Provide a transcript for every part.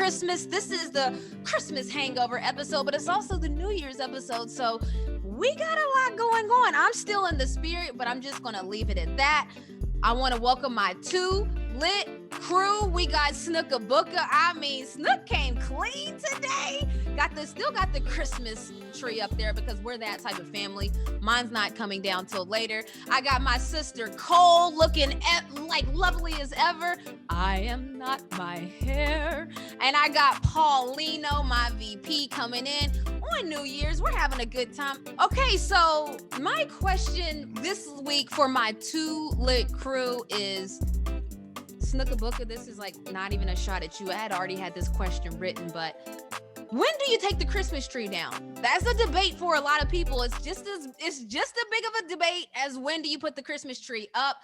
Christmas. This is the Christmas hangover episode, but it's also the New Year's episode. So we got a lot going on. I'm still in the spirit, but I'm just going to leave it at that. I want to welcome my two lit crew. We got Snooka Booka. I mean, Snook came clean today. Still got the Christmas tree up there because we're that type of family. Mine's not coming down till later. I got my sister Cole looking like lovely as ever. I am not my hair. And I got Paulino, my VP, coming in on New Year's. We're having a good time. Okay, so my question this week for my two lit crew is, Snooka Booka, this is like not even a shot at you. I had already had this question written, but when do you take the Christmas tree down? That's a debate for a lot of people. It's just as big of a debate as when do you put the Christmas tree up.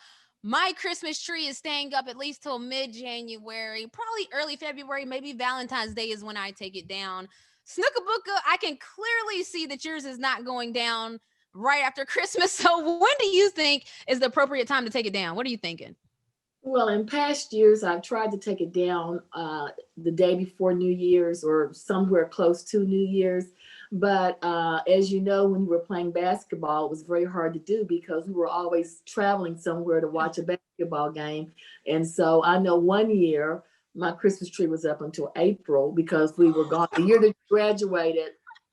My Christmas tree is staying up at least till mid-January, probably early February, maybe Valentine's Day is when I take it down. Snooka Booka, I can clearly see that yours is not going down right after Christmas. So when do you think is the appropriate time to take it down? What are you thinking? Well, in past years, I've tried to take it down the day before New Year's or somewhere close to New Year's. But as you know, when we were playing basketball, it was very hard to do because we were always traveling somewhere to watch a basketball game. And so I know one year my Christmas tree was up until April because we were gone. The year that we graduated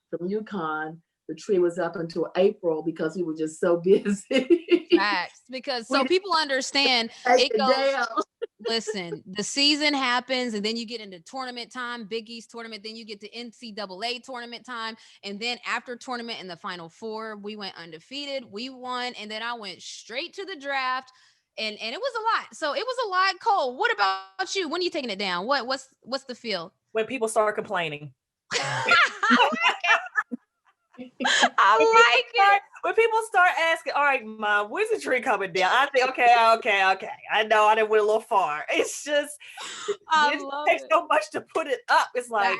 from UConn, the tree was up until April because we were just so busy. Facts, because so people understand it goes. Listen, the season happens, and then you get into tournament time, Big East tournament. Then you get to NCAA tournament time, and then after tournament in the Final Four, we went undefeated. We won, and then I went straight to the draft, and it was a lot. So it was a lot. Cole, what about you? When are you taking it down? What's the feel? When people start complaining. I like it. When people start asking, all right, Mom, when's the tree coming down? I think, okay. I know I didn't went a little far. It's just, it takes so much to put it up. It's like,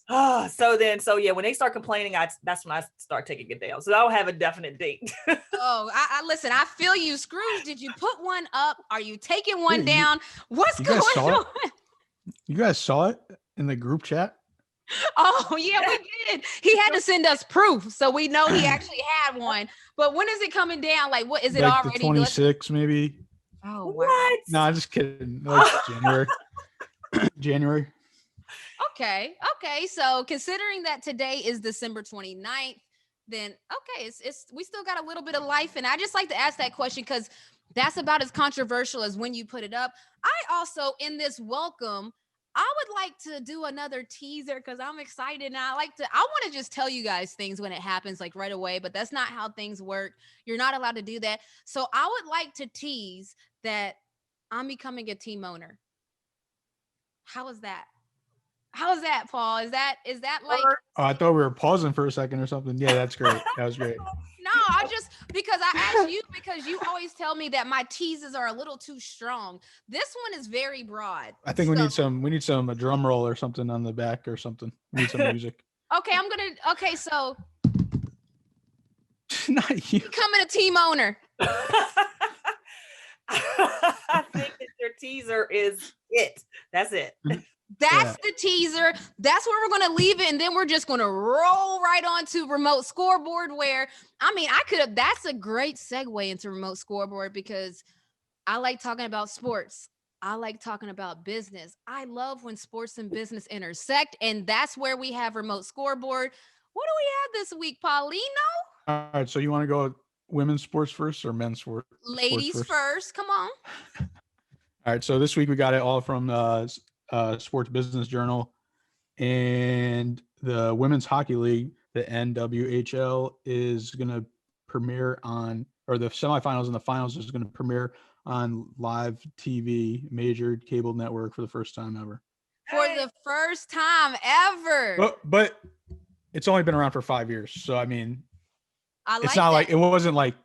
so yeah, when they start complaining, that's when I start taking it down. So I don't have a definite date. I listen, I feel you. Scrooge, did you put one up? Are you taking one down? What's going on? You guys saw it in the group chat? Oh, yeah, we did. He had to send us proof, so we know he actually had one. But when is it coming down? Like, what is it like already? The 26, maybe. Oh, wow. What? No, I'm just kidding. Like January. Okay. So considering that today is December 29th, then okay, it's we still got a little bit of life. And I just like to ask that question because that's about as controversial as when you put it up. I also, in this welcome, I would like to do another teaser because I'm excited and I want to just tell you guys things when it happens like right away, but that's not how things work. You're not allowed to do that. So I would like to tease that I'm becoming a team owner. How is that? How is that, Paul? Is that like? Oh, I thought we were pausing for a second or something. Yeah, that's great. That was great. No, because I asked you because you always tell me that my teases are a little too strong. This one is very broad. I think we need a drum roll or something on the back or something. We need some music. Okay, so not you. Becoming a team owner. I think that your teaser is it. That's it. That's the teaser. That's where we're going to leave it. And then we're just going to roll right on to remote scoreboard where, that's a great segue into remote scoreboard because I like talking about sports. I like talking about business. I love when sports and business intersect. And that's where we have remote scoreboard. What do we have this week, Paulino? All right. So you want to go women's sports first or men's sports? Ladies first. Come on. All right. So this week we got it all from Sports Business Journal, and the Women's Hockey League, the NWHL, is going to premiere or the semifinals and the finals is going to premiere on live TV, major cable network for the first time ever. For the first time ever. But it's only been around for 5 years. So, I mean, it wasn't like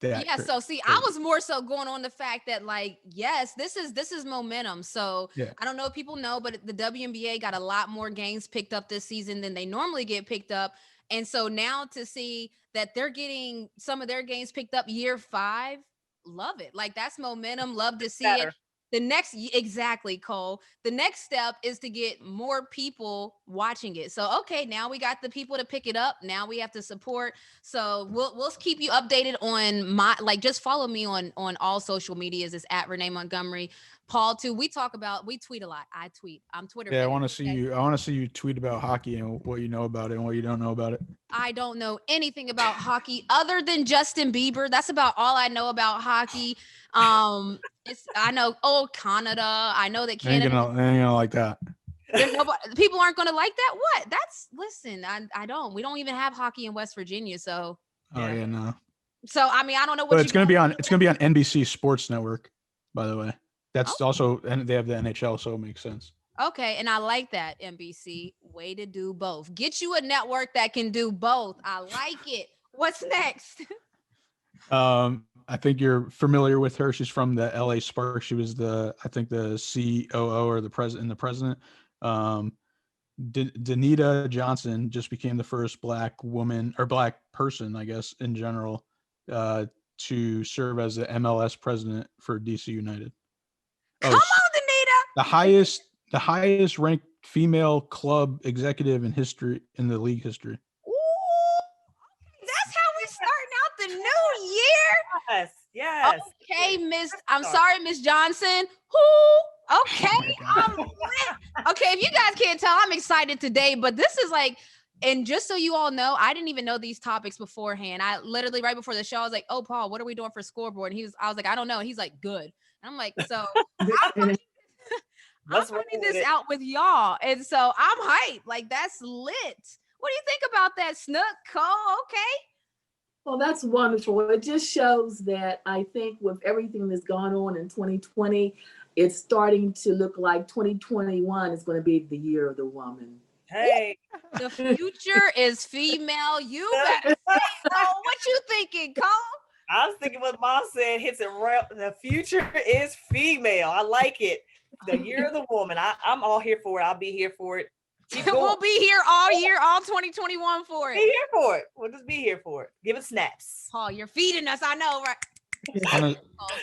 that. Yeah, so see, I was more so going on the fact that yes, this is momentum. So yeah. I don't know if people know, but the WNBA got a lot more games picked up this season than they normally get picked up. And so now to see that they're getting some of their games picked up year 5, love it. Like that's momentum. Love to see it. Exactly, Cole. The next step is to get more people watching it. So, okay, now we got the people to pick it up. Now we have to support. So we'll keep you updated on just follow me on all social medias. It's at Renee Montgomery. Paul too. We tweet a lot. I'm Twitter. Yeah, I famous, want to see okay? you. I want to see you tweet about hockey and what you know about it and what you don't know about it. I don't know anything about hockey other than Justin Bieber. That's about all I know about hockey. I know Canada. I know that They ain't Canada. gonna like that. People aren't gonna like that. What? Listen. I don't. We don't even have hockey in West Virginia. So. Oh yeah, no. So I mean, I don't know what. But it's gonna be on NBC Sports Network, by the way. That's also, and they have the NHL, so it makes sense. Okay, and I like that, NBC. Way to do both. Get you a network that can do both. I like it. What's next? I think you're familiar with her. She's from the LA Sparks. She was the COO or the president. Danita Johnson just became the first Black woman or Black person, I guess, in general, to serve as the MLS president for DC United. Come on, Danita. The highest ranked female club executive in the league history. Ooh, that's how we starting out the new year. Yes. Okay, I'm sorry, Miss Johnson. Who? Okay, I'm lit. Okay, if you guys can't tell, I'm excited today. But this is and just so you all know, I didn't even know these topics beforehand. I literally right before the show, I was like, "Oh, Paul, what are we doing for scoreboard?" And I was like, "I don't know." And he's like, "Good." And I'm like, "So." I'm finding this out with y'all. And so I'm hyped. That's lit. What do you think about that, Snook? Cole? Okay. Well, that's wonderful. It just shows that I think with everything that's gone on in 2020, it's starting to look like 2021 is going to be the year of the woman. Hey. The future is female. You better say so. What you thinking, Cole? I was thinking what Mom said hits it right. The future is female. I like it. The year of the woman. I'm all here for it. I'll be here for it. We'll be here all year, all 2021 for it. Be here for it. We'll just be here for it. Give it snaps. Paul, you're feeding us. I know, right?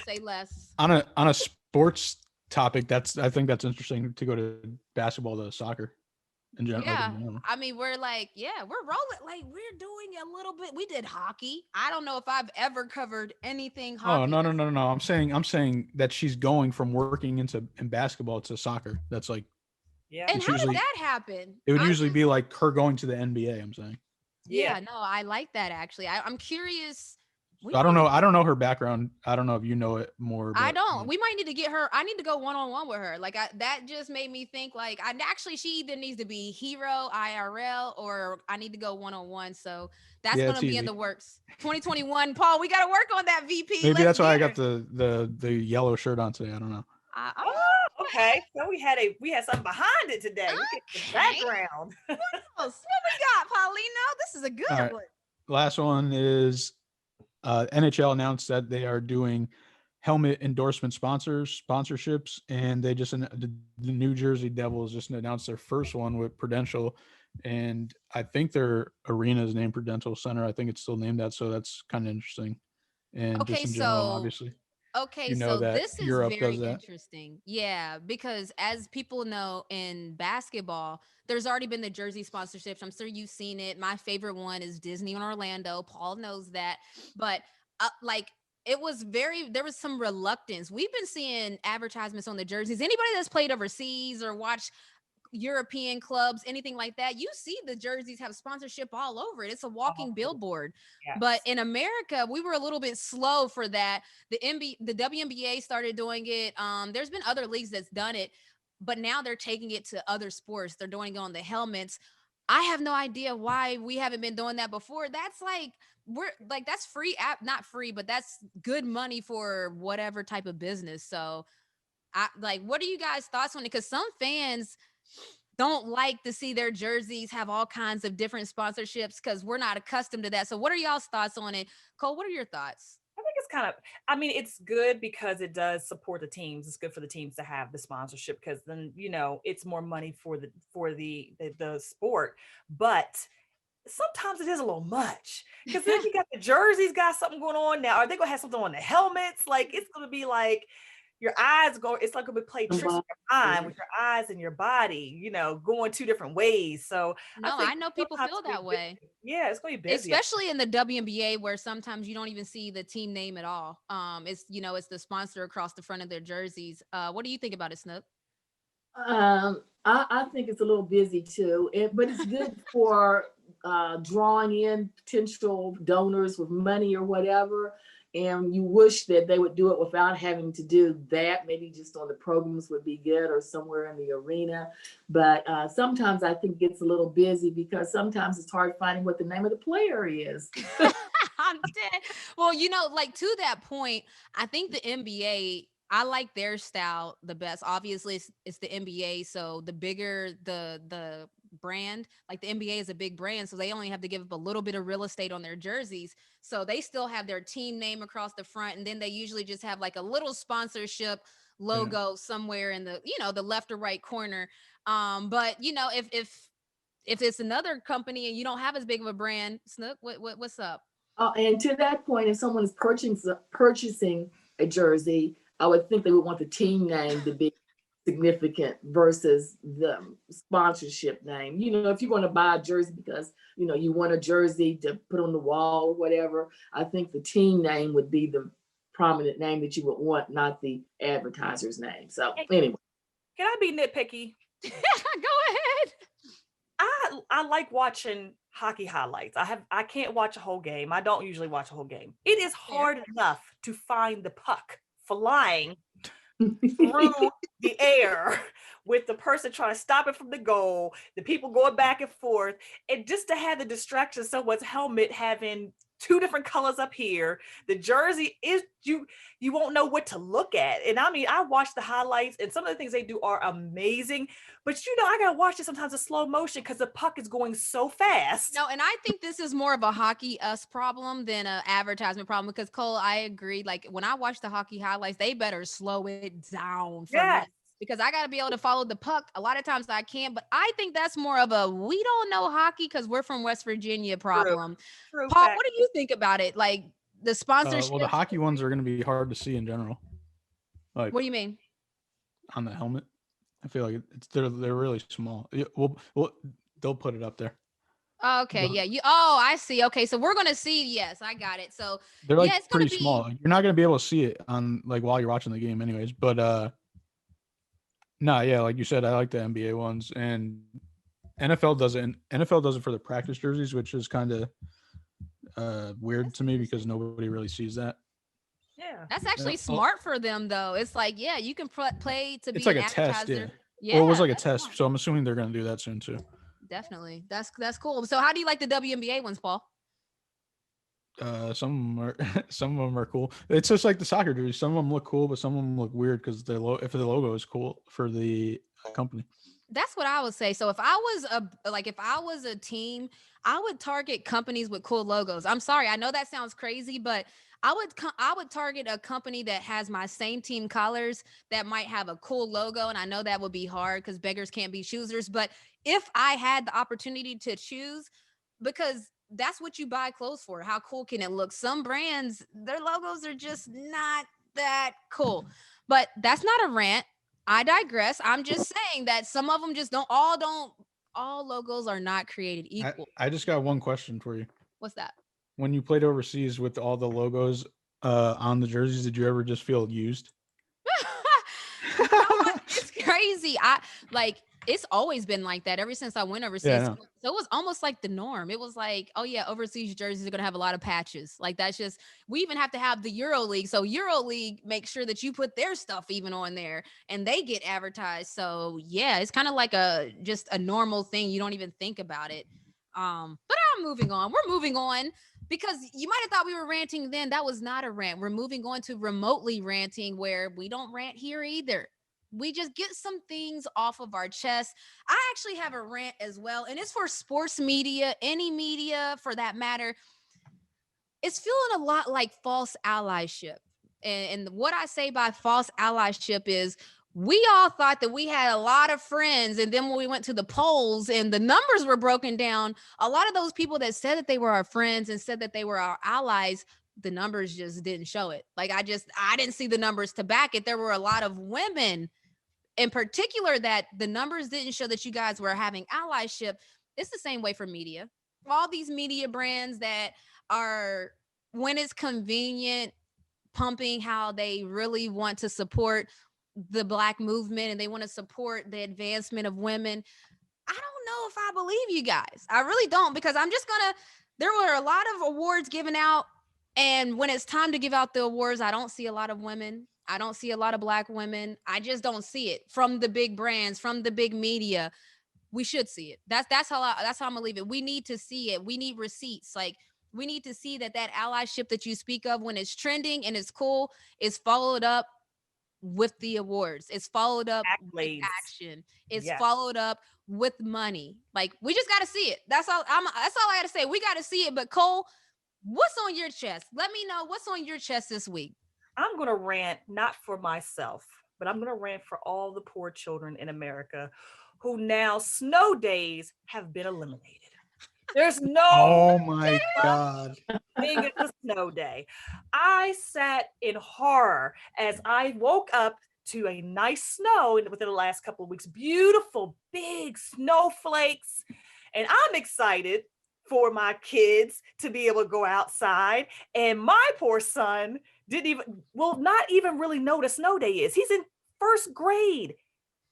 Say less. On a sports topic, I think that's interesting to go to basketball to soccer. In general, yeah, I mean, we're rolling. We're doing a little bit. We did hockey. I don't know if I've ever covered anything hockey. Oh no! I'm saying that she's going from working in basketball to soccer. That's yeah. And how did that happen? It would usually be like her going to the NBA. I'm saying. Yeah, no, I like that actually. I'm curious. I don't know her background. I don't know if you know it more. But, I don't. We might need to get her. I need to go one-on-one with her. That just made me think she either needs to be Hero IRL or I need to go one-on-one. So that's going to be in the works. 2021, Paul, we got to work on that VP. Maybe that's why I got the yellow shirt on today. I don't know. Okay. So we had something behind it today. We get the background. What else? What we got, Paulino? This is a good one. Last one is NHL announced that they are doing helmet endorsement sponsorships, and they just the New Jersey Devils just announced their first one with Prudential, and I think their arena is named Prudential Center. I think it's still named that, so that's kind of interesting. And just in general, obviously. Okay, so this is very interesting. Yeah, because as people know in basketball, there's already been the jersey sponsorships. I'm sure you've seen it. My favorite one is Disney in Orlando. Paul knows that. But there was some reluctance. We've been seeing advertisements on the jerseys. Anybody that's played overseas or watched European clubs, anything like that, you see the jerseys have sponsorship all over it. It's a walking billboard. Yes. But in America, we were a little bit slow for that. The WNBA started doing it. There's been other leagues that's done it, but now they're taking it to other sports. They're doing it on the helmets. I have no idea why we haven't been doing that before. That's that's free app, not free, but that's good money for whatever type of business. So what are you guys' thoughts on it? Because some fans don't like to see their jerseys have all kinds of different sponsorships because we're not accustomed to that. So what are y'all's thoughts on it? Cole, what are your thoughts? I think it's good because it does support the teams. It's good for the teams to have the sponsorship because then, it's more money for the sport. But sometimes it is a little much because then you got the jerseys got something going on now. Are they going to have something on the helmets? It's going to be your eyes go, it's like we play tricks with your mind, with Body. your eyes and your body, you know, going two different ways. So I No, think I know people sometimes feel it's gonna that be way. busy. Yeah, it's gonna be busy. Especially in the WNBA, where sometimes you don't even see the team name at all. It's it's the sponsor across the front of their jerseys. What do you think about it, Snook? I think it's a little busy too, but it's good for drawing in potential donors with money or whatever. And you wish that they would do it without having to do that. Maybe just on the programs would be good or somewhere in the arena. But sometimes I think it gets a little busy because sometimes it's hard finding what the name of the player is. I'm dead. Well, like to that point, I think the NBA, I like their style the best. Obviously, it's the NBA, so the bigger the brand, like the NBA is a big brand, so they only have to give up a little bit of real estate on their jerseys. So they still have their team name across the front, and then they usually just have like a little sponsorship logo somewhere in the the left or right corner. But if it's another company and you don't have as big of a brand, Snook, what's up? And to that point, if someone is purchasing a jersey, I would think they would want the team name to be significant versus the sponsorship name. If you're going to buy a jersey because you want a jersey to put on the wall or whatever, I think the team name would be the prominent name that you would want, not the advertiser's name. So anyway, Can I be nitpicky? Go ahead. I like watching hockey highlights. I can't watch a whole game. I don't usually watch a whole game. It is hard enough to find the puck flying through the air with the person trying to stop it from the goal, the people going back and forth, and just to have the distraction of someone's helmet having two different colors up here. The jersey is you won't know what to look at. And I mean, I watch the highlights and some of the things they do are amazing, but I gotta watch it sometimes in slow motion because the puck is going so fast. No, and I think this is more of a hockey us problem than an advertisement problem because Cole, I agree. Like when I watch the hockey highlights, they better slow it down for me because I got to be able to follow the puck. A lot of times I can't, but I think that's more of a we don't know hockey because we're from West Virginia problem. True Paul, fact. what do you think about it? Like the sponsorship? Well, the hockey ones are going to be hard to see in general. Like, what do you mean? On the helmet, I feel like they're really small. Well, they'll put it up there. Okay, yeah. I see. Okay, so we're gonna see. Yes, I got it. So they're like it's pretty small. You're not gonna be able to see it on like while you're watching the game, anyways. But no, yeah, like you said, I like the NBA ones, and NFL does it. NFL does it for the practice jerseys, which is kind of weird to me because nobody really sees that. Yeah, that's actually smart for them, though. It's like, yeah, you can play to be. It's like an a test, yeah. Well, it was like a test, smart. So I'm assuming they're gonna do that soon too. Definitely, that's cool. So, how do you like the WNBA ones, Paul? Some of them are cool. It's just like the soccer jerseys. Some of them look cool, but some of them look weird because if the logo is cool for the company. That's what I would say. So if I was a team, I would target companies with cool logos. I'm sorry, I know that sounds crazy, but I would target a company that has my same team colors that might have a cool logo. And I know that would be hard because beggars can't be choosers. But if I had the opportunity to choose, because that's what you buy clothes for. How cool can it look? Some brands, their logos are just not that cool. But that's not a rant. I digress. I'm just saying that some of them just all logos are not created equal. I just got one question for you. What's that? When you played overseas with all the logos on the jerseys, did you ever just feel used? It's crazy. It's always been like that ever since I went overseas. Yeah, so it was almost like the norm. It was like, oh yeah, overseas jerseys are going to have a lot of patches. Like that's just, we even have to have the Euro League. So Euro League makes sure that you put their stuff even on there and they get advertised. So yeah, it's kind of like just a normal thing. You don't even think about it. But I'm moving on. We're moving on because you might have thought we were ranting then. That was not a rant. We're moving on to remotely ranting where we don't rant here either. We just get some things off of our chest. I actually have a rant as well, and it's for sports media, any media for that matter. It's feeling a lot like false allyship. And what I say by false allyship is we all thought that we had a lot of friends. And then when we went to the polls and the numbers were broken down, a lot of those people that said that they were our friends and said that they were our allies the numbers just didn't show it. Like I didn't see the numbers to back it. There were a lot of women in particular that the numbers didn't show that you guys were having allyship. It's the same way for media. All these media brands that are, when it's convenient, pumping how they really want to support the Black movement and they want to support the advancement of women. I don't know if I believe you guys. I really don't, because there were a lot of awards given out. And when it's time to give out the awards, I don't see a lot of women. I don't see a lot of Black women. I just don't see it from the big brands, from the big media. We should see it. That's how I'm gonna leave it. We need to see it. We need receipts. Like we need to see that allyship that you speak of when it's trending and it's cool is followed up with the awards. It's followed up with action. It's followed up with money. Like we just got to see it. That's all I got to say. We got to see it. But Cole, what's on your chest? Let me know what's on your chest this week. I'm going to rant, not for myself, but I'm going to rant for all the poor children in America who now snow days have been eliminated. There's no oh my God thing it's a snow day. I sat in horror as I woke up to a nice snow within the last couple of weeks, beautiful big snowflakes. And I'm excited for my kids to be able to go outside. And my poor son not even really know what a snow day is. He's in first grade,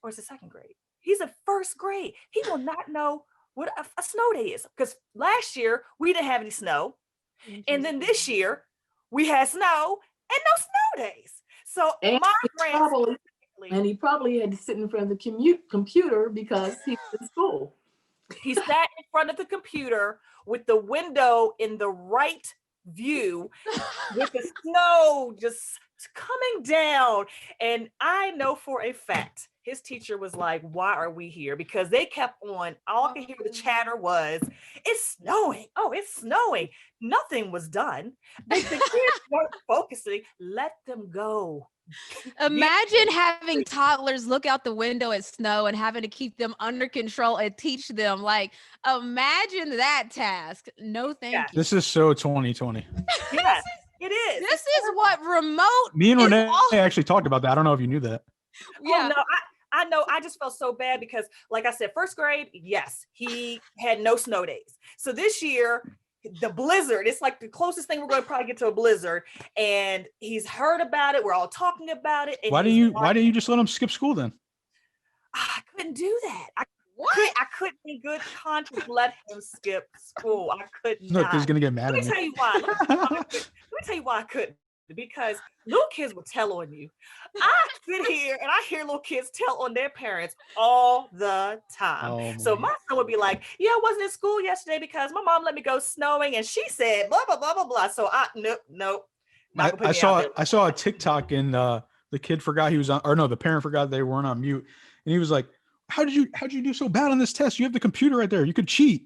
or is it second grade? He's in first grade. He will not know what a snow day is, because last year we didn't have any snow. And then this year we had snow and no snow days. So and he probably had to sit in front of the computer because he was in school. He sat in front of the computer with the window in the right view with the snow just coming down. And I know for a fact his teacher was like, why are we here? Because they kept on, all I could hear the chatter was, it's snowing. Oh, it's snowing. Nothing was done. The kids weren't focusing. Let them go. Imagine having toddlers look out the window at snow and having to keep them under control and teach them. Like, imagine that task. No, thank you. This is so 2020. Yes, it is. This is what remote. Me and Renee actually talked about that. I don't know if you knew that. Yeah. Oh, no, I know. I just felt so bad because, like I said, first grade, yes, he had no snow days. So this year, the blizzard, it's like the closest thing we're going to probably get to a blizzard, and he's heard about it. We're all talking about it. And why didn't you just let him skip school then? I couldn't do that. I couldn't in good conscience let him skip school. I could not. Look, he's gonna get mad at me. Let me tell you why. Let me tell you why I couldn't. Because little kids will tell on you. I sit here and I hear little kids tell on their parents all the time. Oh, so my son would be like, yeah, I wasn't in school yesterday because my mom let me go snowing and she said blah, blah, blah, blah, blah. So nope. I saw a TikTok and the kid forgot he was on, or no, the parent forgot they weren't on mute. And he was like, how'd you do so bad on this test? You have the computer right there. You could cheat.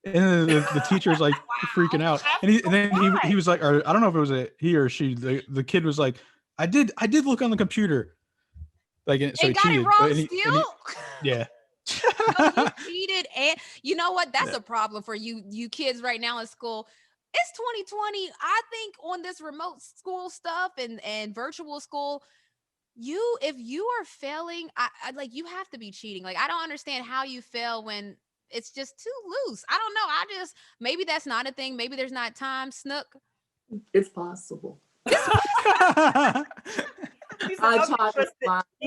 And the teacher's like freaking out, and then he was like, or I don't know if it was he or she. The kid was like, I did look on the computer, like so he got cheated. It wrong still. Yeah. So he cheated, and you know what? That's a problem for you kids right now in school. It's 2020. I think on this remote school stuff and virtual school, if you are failing, I like you have to be cheating. Like I don't understand how you fail when it's just too loose. I don't know. Maybe that's not a thing. Maybe there's not time. Snook. It's possible. I taught it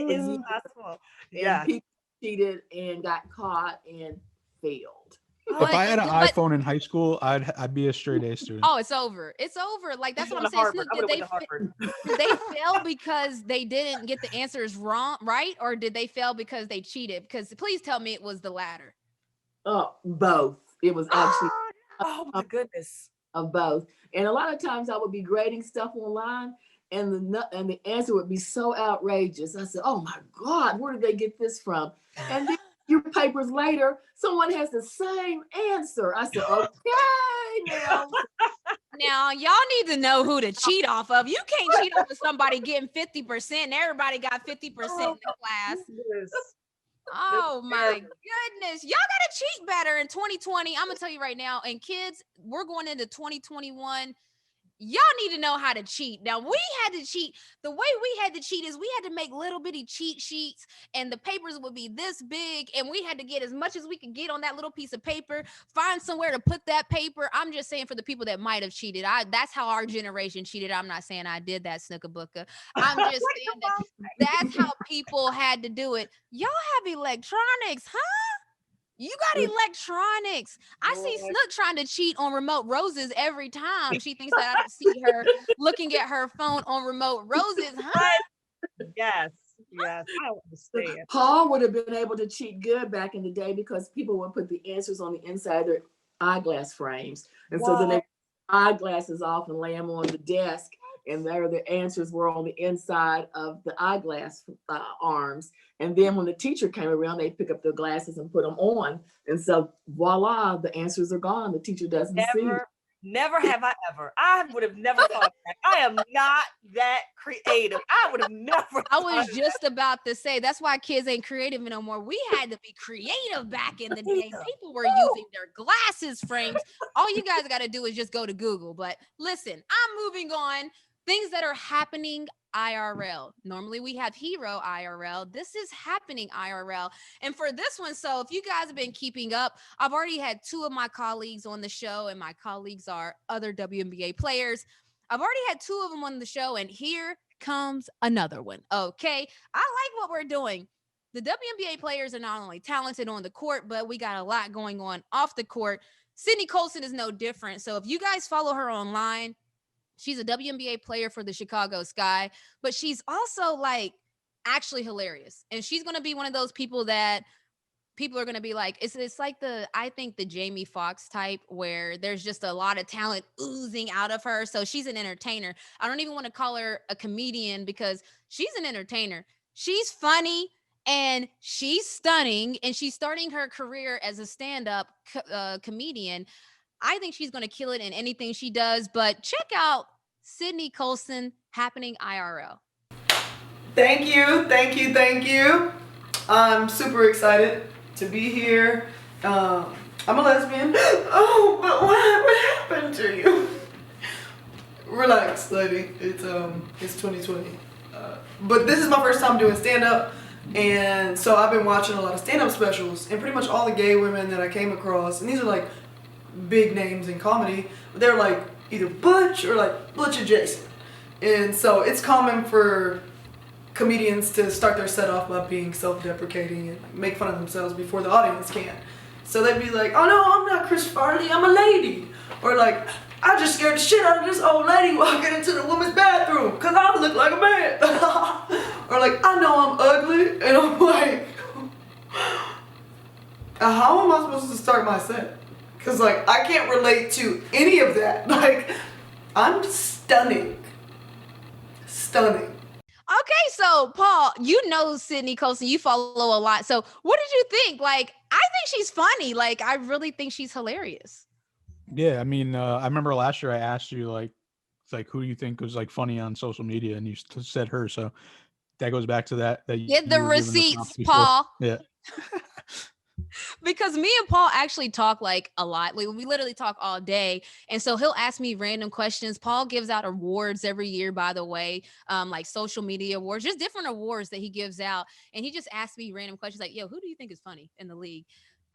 is possible. Yeah. People cheated and got caught and failed. If I had an iPhone in high school, I'd be a straight A student. Oh, it's over. It's over. Like that's what I'm saying. Snook, did they fail because they didn't get the answers right, or did they fail because they cheated? Because please tell me it was the latter. Both. It was actually oh my goodness, of both. And a lot of times I would be grading stuff online, and the answer would be so outrageous. I said, "Oh my God, where did they get this from?" And then a few papers later, someone has the same answer. I said, "Okay, now y'all need to know who to cheat off of. You can't cheat off of somebody getting 50%. And everybody got 50% in the class." Oh my goodness. Y'all gotta cheat better in 2020. I'm gonna tell you right now. And kids, we're going into 2021. y'all need to know how to cheat. Now, we had to cheat. The way we had to cheat is we had to make little bitty cheat sheets, and the papers would be this big, and we had to get as much as we could get on that little piece of paper, find somewhere to put that paper. I'm just saying for the people that might have cheated. That's how our generation cheated. I'm not saying I did that, Snooka Booka. I'm just saying that's how people had to do it. Y'all have electronics, huh? You got electronics. I see Snook trying to cheat on remote roses every time. She thinks that I don't see her looking at her phone on remote roses, huh? Yes. I understand. Paul would have been able to cheat good back in the day because people would put the answers on the inside of their eyeglass frames. And so then they eyeglasses off and lay them on the desk. And there the answers were on the inside of the eyeglass arms. And then when the teacher came around, they pick up their glasses and put them on. And so voila, the answers are gone. The teacher doesn't see. Never have I ever. I would have never thought that. I am not that creative. I would have never. I was just about to say, that's why kids ain't creative no more. We had to be creative back in the day. People were using their glasses frames. All you guys got to do is just go to Google. But listen, I'm moving on. Things that are happening IRL. Normally we have Hero IRL. This is happening IRL. And for this one, so if you guys have been keeping up, I've already had 2 of my colleagues on the show, and my colleagues are other WNBA players. I've already had 2 of them on the show, and here comes another one. Okay. I like what we're doing. The WNBA players are not only talented on the court, but we got a lot going on off the court. Sydney Colson is no different. So if you guys follow her online, she's a WNBA player for the Chicago Sky, but she's also like actually hilarious. And she's going to be one of those people that people are going to be like, it's like I think the Jamie Foxx type where there's just a lot of talent oozing out of her. So she's an entertainer. I don't even want to call her a comedian because she's an entertainer. She's funny and she's stunning, and she's starting her career as a stand-up comedian. I think she's going to kill it in anything she does, but check out Sydney Colson happening IRL. Thank you. I'm super excited to be here. I'm a lesbian. Oh, but what happened to you? Relax, lady. It's 2020. But this is my first time doing stand-up, and so I've been watching a lot of stand-up specials, and pretty much all the gay women that I came across, and these are like big names in comedy, they're like either butch or like butch adjacent. And so it's common for comedians to start their set off by being self-deprecating and like make fun of themselves before the audience can. So they'd be like, oh no, I'm not Chris Farley, I'm a lady. Or like, I just scared the shit out of this old lady walking into the woman's bathroom because I look like a man. Or like, I know I'm ugly, and I'm like, how am I supposed to start my set? Because, like, I can't relate to any of that. Like, I'm stunning. Okay, so, Paul, you know Sydney Colson. You follow a lot. So, what did you think? Like, I think she's funny. Like, I really think she's hilarious. Yeah, I mean, I remember last year I asked you, like, it's like, who do you think was, like, funny on social media? And you said her. So, that goes back to that. Get the receipts, Paul. Yeah. Because me and Paul actually talk like a lot. We literally talk all day. And so he'll ask me random questions. Paul gives out awards every year, by the way, like social media awards, just different awards that he gives out. And he just asks me random questions like, yo, who do you think is funny in the league?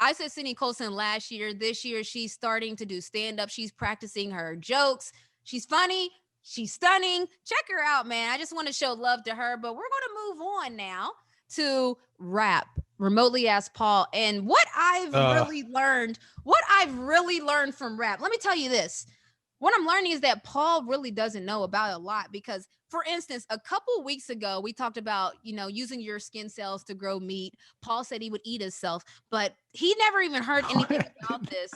I said Sydney Colson last year. This year, she's starting to do stand-up. She's practicing her jokes. She's funny. She's stunning. Check her out, man. I just want to show love to her. But we're going to move on now to R.A.P, Remotely Ask Paul. And what I've really learned from R.A.P, let me tell you this. What I'm learning is that Paul really doesn't know about a lot because, for instance, a couple weeks ago, we talked about, using your skin cells to grow meat. Paul said he would eat himself, but he never even heard anything about this.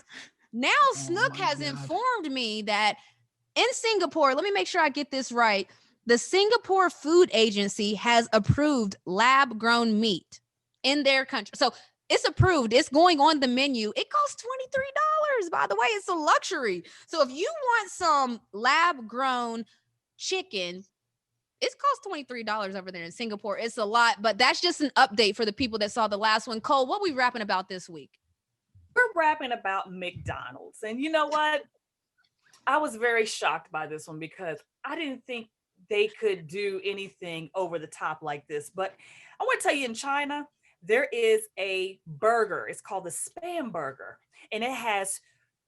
Now, Snook has informed me that in Singapore, let me make sure I get this right. The Singapore Food Agency has approved lab-grown meat in their country. So it's approved. It's going on the menu. It costs $23, by the way. It's a luxury. So if you want some lab-grown chicken, it costs $23 over there in Singapore. It's a lot, but that's just an update for the people that saw the last one. Cole, what are we rapping about this week? We're rapping about McDonald's. And you know what? I was very shocked by this one because I didn't think they could do anything over the top like this. But I want to tell you, in China, there is a burger. It's called the Spam Burger, and it has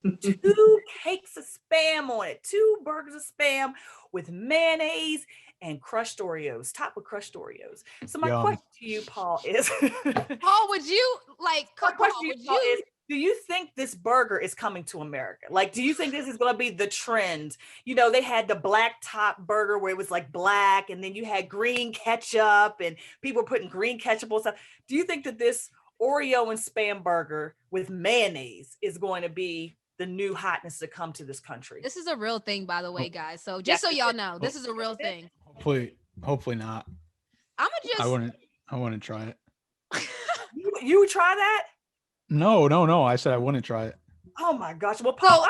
2 cakes of Spam on it, 2 burgers of Spam with mayonnaise and crushed Oreos, topped with crushed Oreos. So my question to you, Paul, is Paul, would you like? my Paul, question to you, would Paul, you? is, do you think this burger is coming to America? Like, do you think this is going to be the trend? You know, they had the black top burger where it was like black, and then you had green ketchup, and people were putting green ketchup on stuff. Do you think that this Oreo and Spam burger with mayonnaise is going to be the new hotness to come to this country? This is a real thing, by the way, guys. So just so y'all know, this is a real thing. Hopefully not. I'm gonna just. I wouldn't try it. You would try that? No. I said I wouldn't try it. Oh my gosh. Well, Paul,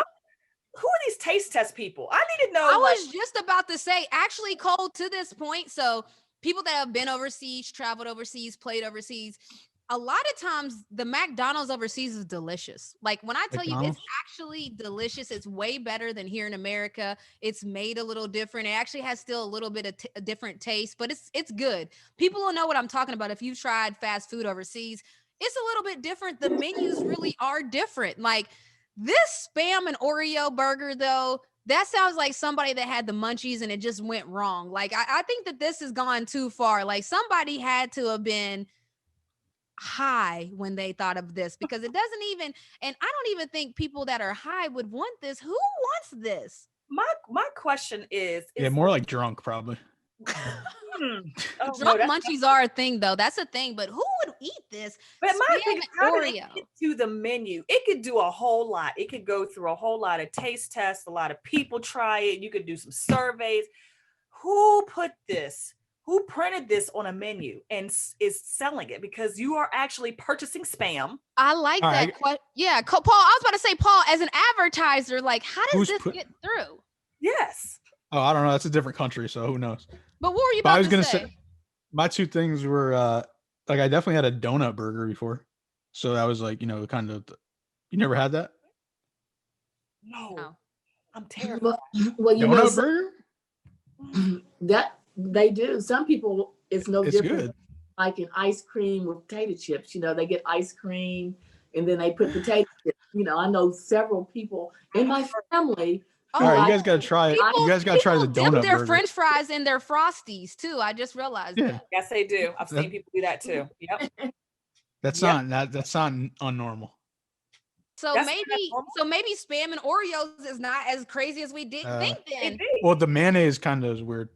who are these taste test people? I need to know. I was just about to say, actually, Cole, to this point. So people that have been overseas, traveled overseas, played overseas, a lot of times the McDonald's overseas is delicious. Like when I tell you it's actually delicious, it's way better than here in America. It's made a little different. It actually has still a little bit of a different taste, but it's good. People will know what I'm talking about. If you've tried fast food overseas, it's a little bit different. The menus really are different. Like this Spam and Oreo burger, though, that sounds like somebody that had the munchies and it just went wrong. Like I think that this has gone too far. Like somebody had to have been high when they thought of this, because it doesn't even, and I don't even think people that are high would want this. Who wants this? My question is more like drunk, probably. Drunk munchies are a thing, though. That's a thing. But who would eat this? But my thing, how Oreo. did it get to the menu? It could do a whole lot. It could go through a whole lot of taste tests. A lot of people try it. You could do some surveys. Who put this? Who printed this on a menu and is selling it? Because you are actually purchasing Spam. I like that. Yeah, Paul, I was about to say, Paul, as an advertiser, like, how does this get through? Yes. Oh, I don't know. That's a different country, so who knows? But what were you about to say? My 2 things were like I definitely had a donut burger before, so that was like, you know, kind of. You never had that? No. I'm terrified. Well, you donut burger? That they do. Some people, it's different. Good. Like in ice cream with potato chips, you know, they get ice cream and then they put potato chips. You know, I know several people in my family. All right, you guys got to try it. You guys got to try the donut burger. Their French fries in their Frosties too. I just realized that. Yes, they do. I've seen people do that too. Yep. That's not unnormal. So maybe Spam and Oreos is not as crazy as we did think then. Well, the mayonnaise kind of is weird.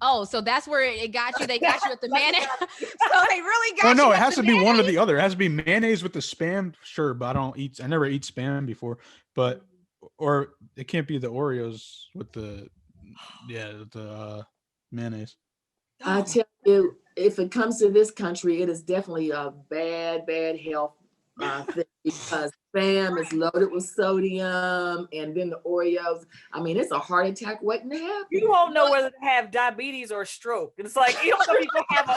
Oh, so that's where it got you. They got you with the mayonnaise. So they really got you. No, it has to be one or the other. It has to be mayonnaise with the Spam, sure, but I never eat Spam before. But or it can't be the Oreos with the mayonnaise. I tell you, if it comes to this country, it is definitely a bad health thing, because Spam is loaded with sodium, and then the Oreos. I mean, it's a heart attack waiting to happen. You won't know whether to have diabetes or a stroke. It's like you don't know if you have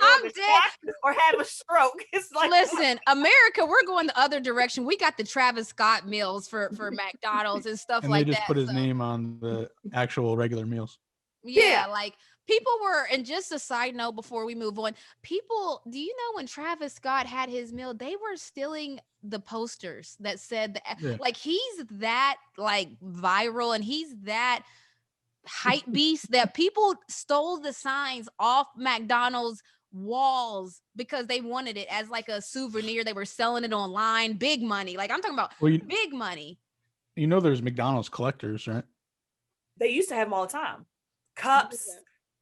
I'm dead or have a stroke. It's like, listen, America, we're going the other direction. We got the Travis Scott meals for McDonald's and stuff and like that. They just put his name on the actual regular meals. Yeah, like people were, and just a side note before we move on, people, do you know when Travis Scott had his meal, they were stealing the posters that said that, like, he's that like viral and he's that hype beast that people stole the signs off McDonald's walls because they wanted it as like a souvenir. They were selling it online, big money. Like I'm talking about big money. You know, there's McDonald's collectors, right? They used to have them all the time. Cups.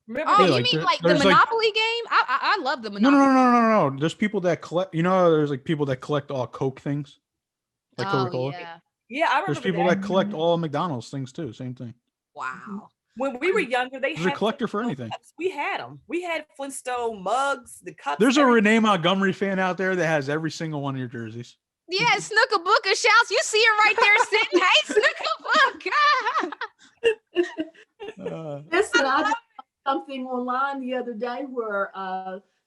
Remember you mean like the Monopoly game? I love the Monopoly. No. There's people that collect. You know, there's like people that collect all Coke things, like Coca-Cola. Yeah, I remember. There's people that collect all McDonald's things too. Same thing. Wow. When we were younger, they had a collector for anything. Cups. We had them. We had Flintstone mugs, the cups. There's a Renee Montgomery fan out there that has every single one of your jerseys. Yeah, Snooka Booker shouts. You see her right there sitting. Hey, Snooka Booker. Listen, I just saw something online the other day where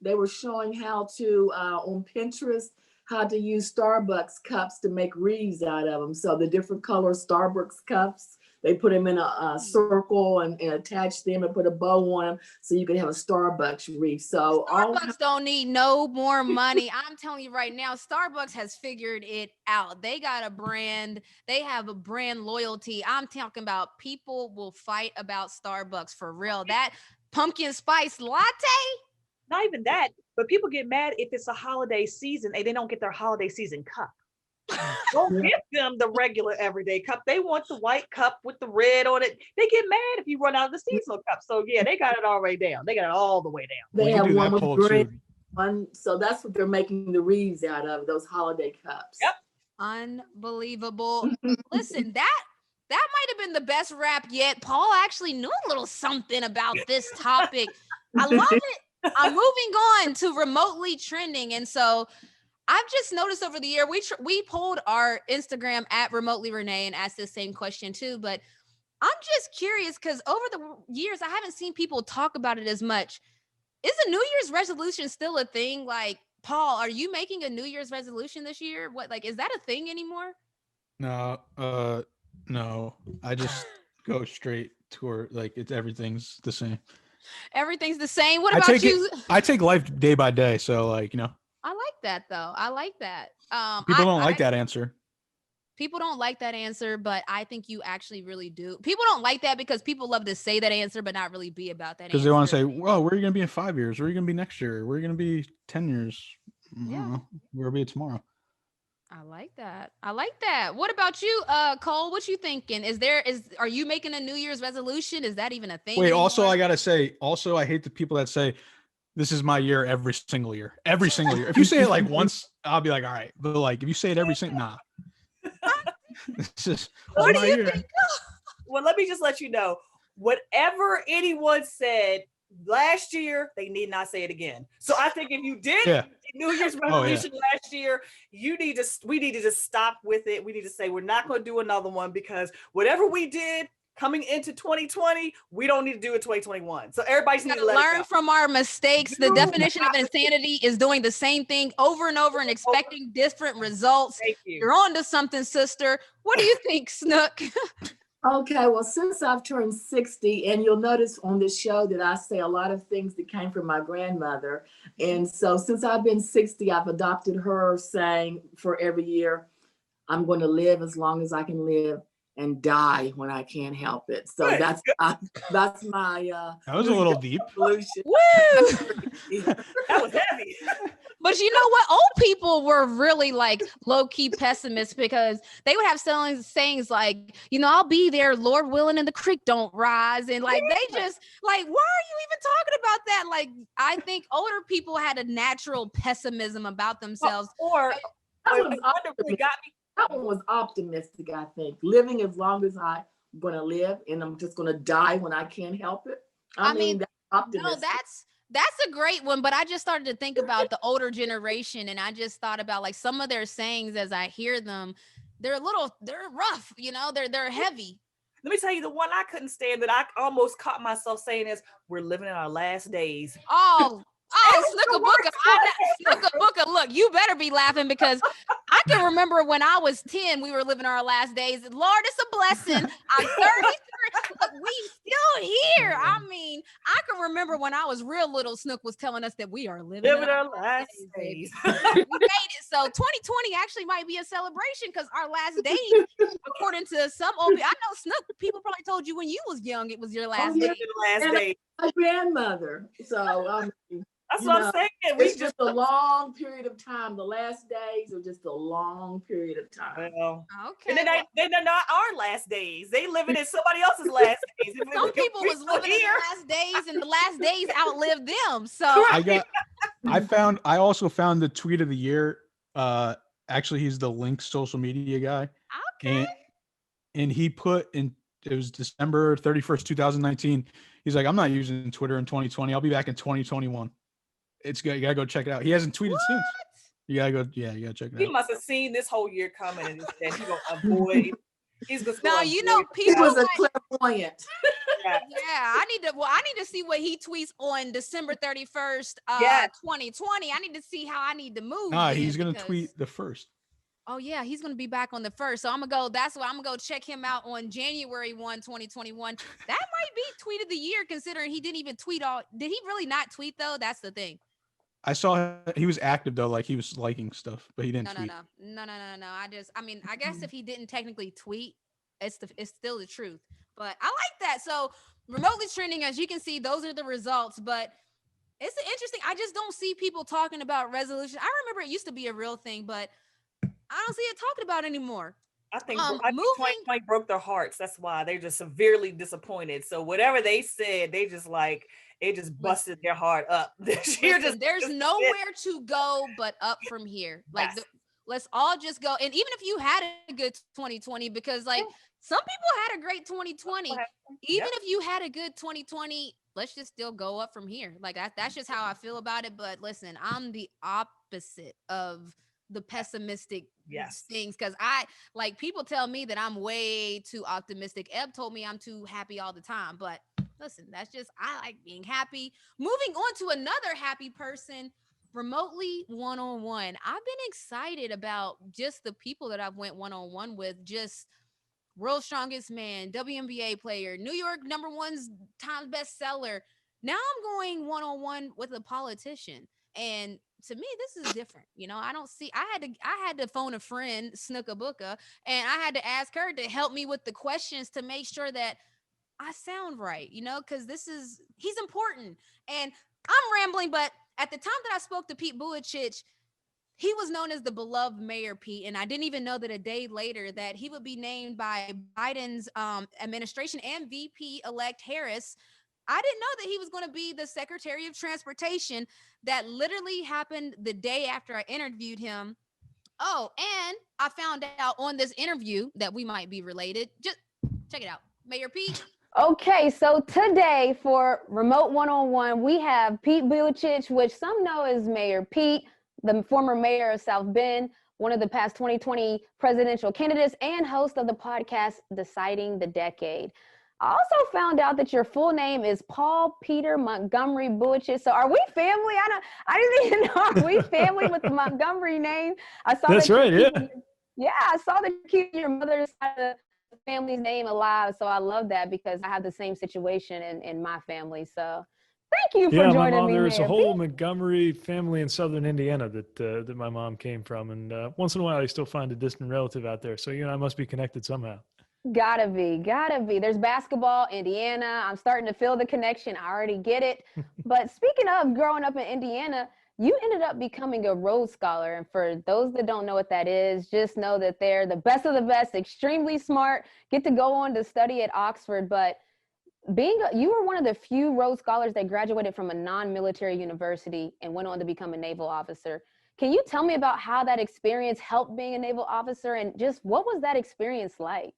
they were showing how to on Pinterest how to use Starbucks cups to make wreaths out of them. So the different color Starbucks cups, they put them in a circle and attach them and put a bow on them so you can have a Starbucks wreath. So Starbucks don't need no more money. I'm telling you right now, Starbucks has figured it out. They got a brand. They have a brand loyalty. I'm talking about people will fight about Starbucks for real. That pumpkin spice latte. Not even that, but people get mad if it's a holiday season and they don't get their holiday season cup. Don't give them the regular everyday cup. They want the white cup with the red on it. They get mad if you run out of the seasonal cup. So yeah, they got it all way down. They got it all the way down. They have one with green. So that's what they're making the wreaths out of, those holiday cups. Yep. Unbelievable. Listen, that might have been the best rap yet. Paul actually knew a little something about this topic. I love it. I'm moving on to remotely trending. And so I've just noticed over the year, we polled our Instagram at Remotely Renee and asked the same question too. But I'm just curious because over the years, I haven't seen people talk about it as much. Is a New Year's resolution still a thing? Like, Paul, are you making a New Year's resolution this year? What, like, is that a thing anymore? No, no. I just go straight toward everything's the same. Everything's the same. What about you? I take life day by day. So like, I like that though. I like that. People don't like that answer. People don't like that answer, but I think you actually really do. People don't like that because people love to say that answer, but not really be about that answer. Because they want to say, well, where are you going to be in 5 years? Where are you going to be next year? Where are you going to be 10 years? Yeah. Where will be tomorrow? I like that. I like that. What about you, Cole? What you thinking? Are you making a New Year's resolution? Is that even a thing? Wait, anymore? also, I got to say, I hate the people that say, this is my year every single year. Every single year. If you say it like once, I'll be like, all right. But like, if you say it every single, nah. It's just, what do you think? Well, let me just let you know, whatever anyone said last year, they need not say it again. So I think if you did New Year's resolution last year, we need to just stop with it. We need to say we're not going to do another one because whatever we did coming into 2020, we don't need to do it 2021. So everybody's need to learn from our mistakes. The definition of insanity is doing the same thing over and over and expecting different results. Thank you. You're on to something, sister. What do you think, Snook? Okay, well, since I've turned 60, and you'll notice on this show that I say a lot of things that came from my grandmother. And so since I've been 60, I've adopted her saying for every year, I'm going to live as long as I can live and die when I can't help it. So that's my that was a little deep. Solution. Woo! That was heavy. But you know what? Old people were really like low-key pessimists because they would have sayings like, I'll be there, Lord willing, and the creek don't rise. And like, they just like, why are you even talking about that? Like, I think older people had a natural pessimism about themselves. That one was optimistic, I think. Living as long as I'm going to live and I'm just going to die when I can't help it. I mean that's optimistic. No, that's a great one, but I just started to think about the older generation and I just thought about like some of their sayings as I hear them. They're rough, they're heavy. Let me tell you the one I couldn't stand that I almost caught myself saying is, we're living in our last days. Snooka, look, you better be laughing because I can remember when I was 10, we were living our last days. Lord, it's a blessing. I'm 33. Look, we still here. I mean, I can remember when I was real little, Snook was telling us that we are living our last days. We made it. So 2020 actually might be a celebration because our last days, according to some old people, I know Snook, people probably told you when you was young, it was your last day. My grandmother. So that's what I'm saying. It's just a long period of time. The last days are just a long period of time. Well, okay. And then they're not our last days. They living in somebody else's last days. Some people was living in the last days, and the last days outlived them. So I also found the tweet of the year. Actually, he's the Link social media guy. Okay. And he put in. It was December 31st, 2019. He's like, I'm not using Twitter in 2020. I'll be back in 2021. It's good. You gotta go check it out. He hasn't tweeted since. You gotta go. Yeah, you gotta check it out. He must have seen this whole year coming and said he's gonna avoid. He's gonna. Now people was a clairvoyant. Yeah, I need to see what he tweets on December 31st, Yes. 2020. I need to see how I need to move. Nah, then, he's gonna because- tweet the first. Oh yeah, he's gonna be back on the first. So I'm gonna go. That's why I'm gonna go check him out on January 1, 2021. That might be tweet of the year, considering he didn't even tweet all. Did he really not tweet though? That's the thing. I saw he was active though, like he was liking stuff, but he didn't No. tweet. I guess if he didn't technically tweet, it's still the truth. But I like that. So remotely trending, as you can see, those are the results. But it's interesting. I just don't see people talking about resolution. I remember it used to be a real thing, but I don't see it talked about anymore. I think 2020 broke their hearts. That's why they're just severely disappointed. So whatever they said, they just like it just busted their heart up this year. There's nowhere to go but up from here. Like let's all just go. And even if you had a good 2020, because like some people had a great 2020, even if you had a good 2020, let's just still go up from here. Like that's just how I feel about it. But listen, I'm the opposite of the pessimistic things, because I like people tell me that I'm way too optimistic. Eb told me I'm too happy all the time, but listen, that's just I like being happy. Moving on to another happy person, remotely one-on-one. I've been excited about just the people that I've went one-on-one with. Just World's Strongest Man, WNBA player, New York #1 Times bestseller. Now I'm going one-on-one with a politician. And to me, this is different. You know, I don't see, I had to phone a friend, Snooka Booka, and I had to ask her to help me with the questions to make sure that I sound right, you know, because he's important. And I'm rambling, but at the time that I spoke to Pete Buttigieg, he was known as the beloved Mayor Pete. And I didn't even know that a day later that he would be named by Biden's administration and VP-elect Harris. I didn't know that he was going to be the Secretary of Transportation. That literally happened the day after I interviewed him. Oh, and I found out on this interview that we might be related. Just check it out. Mayor Pete. Okay, so today for Remote One-on-One, we have Pete Buttigieg, which some know as Mayor Pete, the former mayor of South Bend, one of the past 2020 presidential candidates, and host of the podcast Deciding the Decade. I also found out that your full name is Paul Peter Montgomery Buttigieg. So are we family? I didn't even know. Are we family with the Montgomery name? I saw that's right. Yeah. Yeah, I saw that you keep your mother's side of the family's name alive. So I love that because I have the same situation in my family. So thank you for joining me. There's a whole Montgomery family in Southern Indiana that my mom came from. And once in a while, I still find a distant relative out there. So, I must be connected somehow. Gotta be. There's basketball, Indiana. I'm starting to feel the connection. I already get it. But speaking of growing up in Indiana, you ended up becoming a Rhodes Scholar. And for those that don't know what that is, just know that they're the best of the best, extremely smart, get to go on to study at Oxford. But you were one of the few Rhodes Scholars that graduated from a non-military university and went on to become a naval officer. Can you tell me about how that experience helped being a naval officer, and just what was that experience like?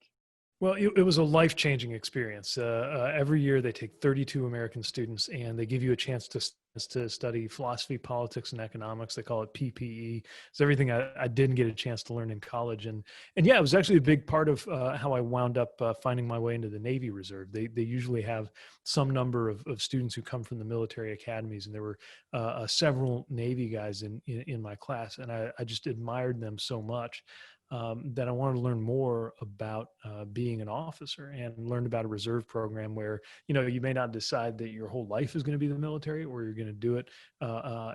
Well, it was a life-changing experience. Every year they take 32 American students and they give you a chance to study philosophy, politics, and economics. They call it PPE. It's everything I didn't get a chance to learn in college. And yeah, it was actually a big part of how I wound up finding my way into the Navy Reserve. They usually have some number of students who come from the military academies, and there were several Navy guys in my class, and I just admired them so much. That I wanted to learn more about being an officer, and learned about a reserve program where, you may not decide that your whole life is going to be the military, or you're going to do it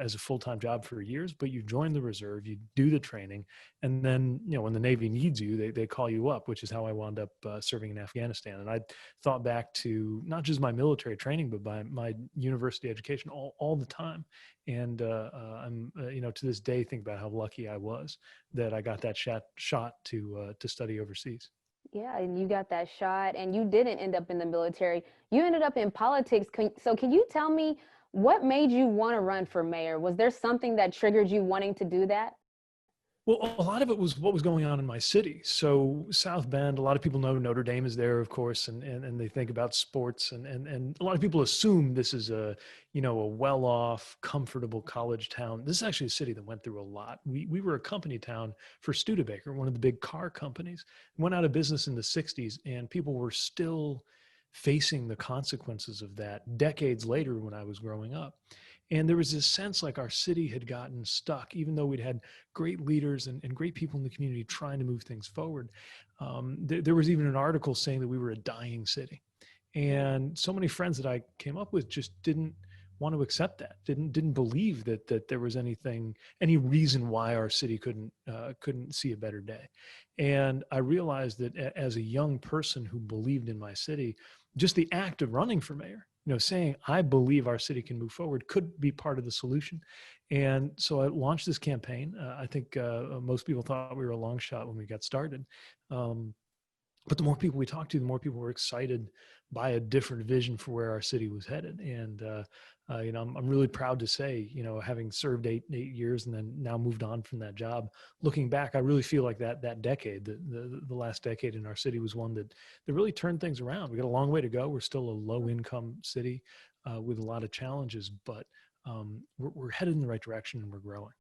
as a full-time job for years, but you join the reserve, you do the training, and then, when the Navy needs you, they call you up, which is how I wound up serving in Afghanistan. And I thought back to not just my military training, but my university education all the time. And I'm, to this day, think about how lucky I was that I got that shot to study overseas. Yeah, and you got that shot, and you didn't end up in the military. You ended up in politics. So can you tell me what made you want to run for mayor? Was there something that triggered you wanting to do that? Well, a lot of it was what was going on in my city. So South Bend, a lot of people know Notre Dame is there, of course, and they think about sports, and a lot of people assume this is a well-off, comfortable college town. This is actually a city that went through a lot. We were a company town for Studebaker, one of the big car companies. Went out of business in the 60s, and people were still facing the consequences of that decades later when I was growing up. And there was this sense like our city had gotten stuck, even though we'd had great leaders and great people in the community trying to move things forward. There was even an article saying that we were a dying city. And so many friends that I came up with just didn't want to accept that, didn't believe that there was any reason why our city couldn't see a better day. And I realized that as a young person who believed in my city, just the act of running for mayor, saying, I believe our city can move forward, could be part of the solution. And so I launched this campaign. I think most people thought we were a long shot when we got started. But the more people we talked to, the more people were excited by a different vision for where our city was headed. And, I'm really proud to say, having served eight years and then now moved on from that job, looking back, I really feel like that decade, the last decade in our city was one that really turned things around. We got a long way to go. We're still a low income city with a lot of challenges, but we're headed in the right direction and we're growing.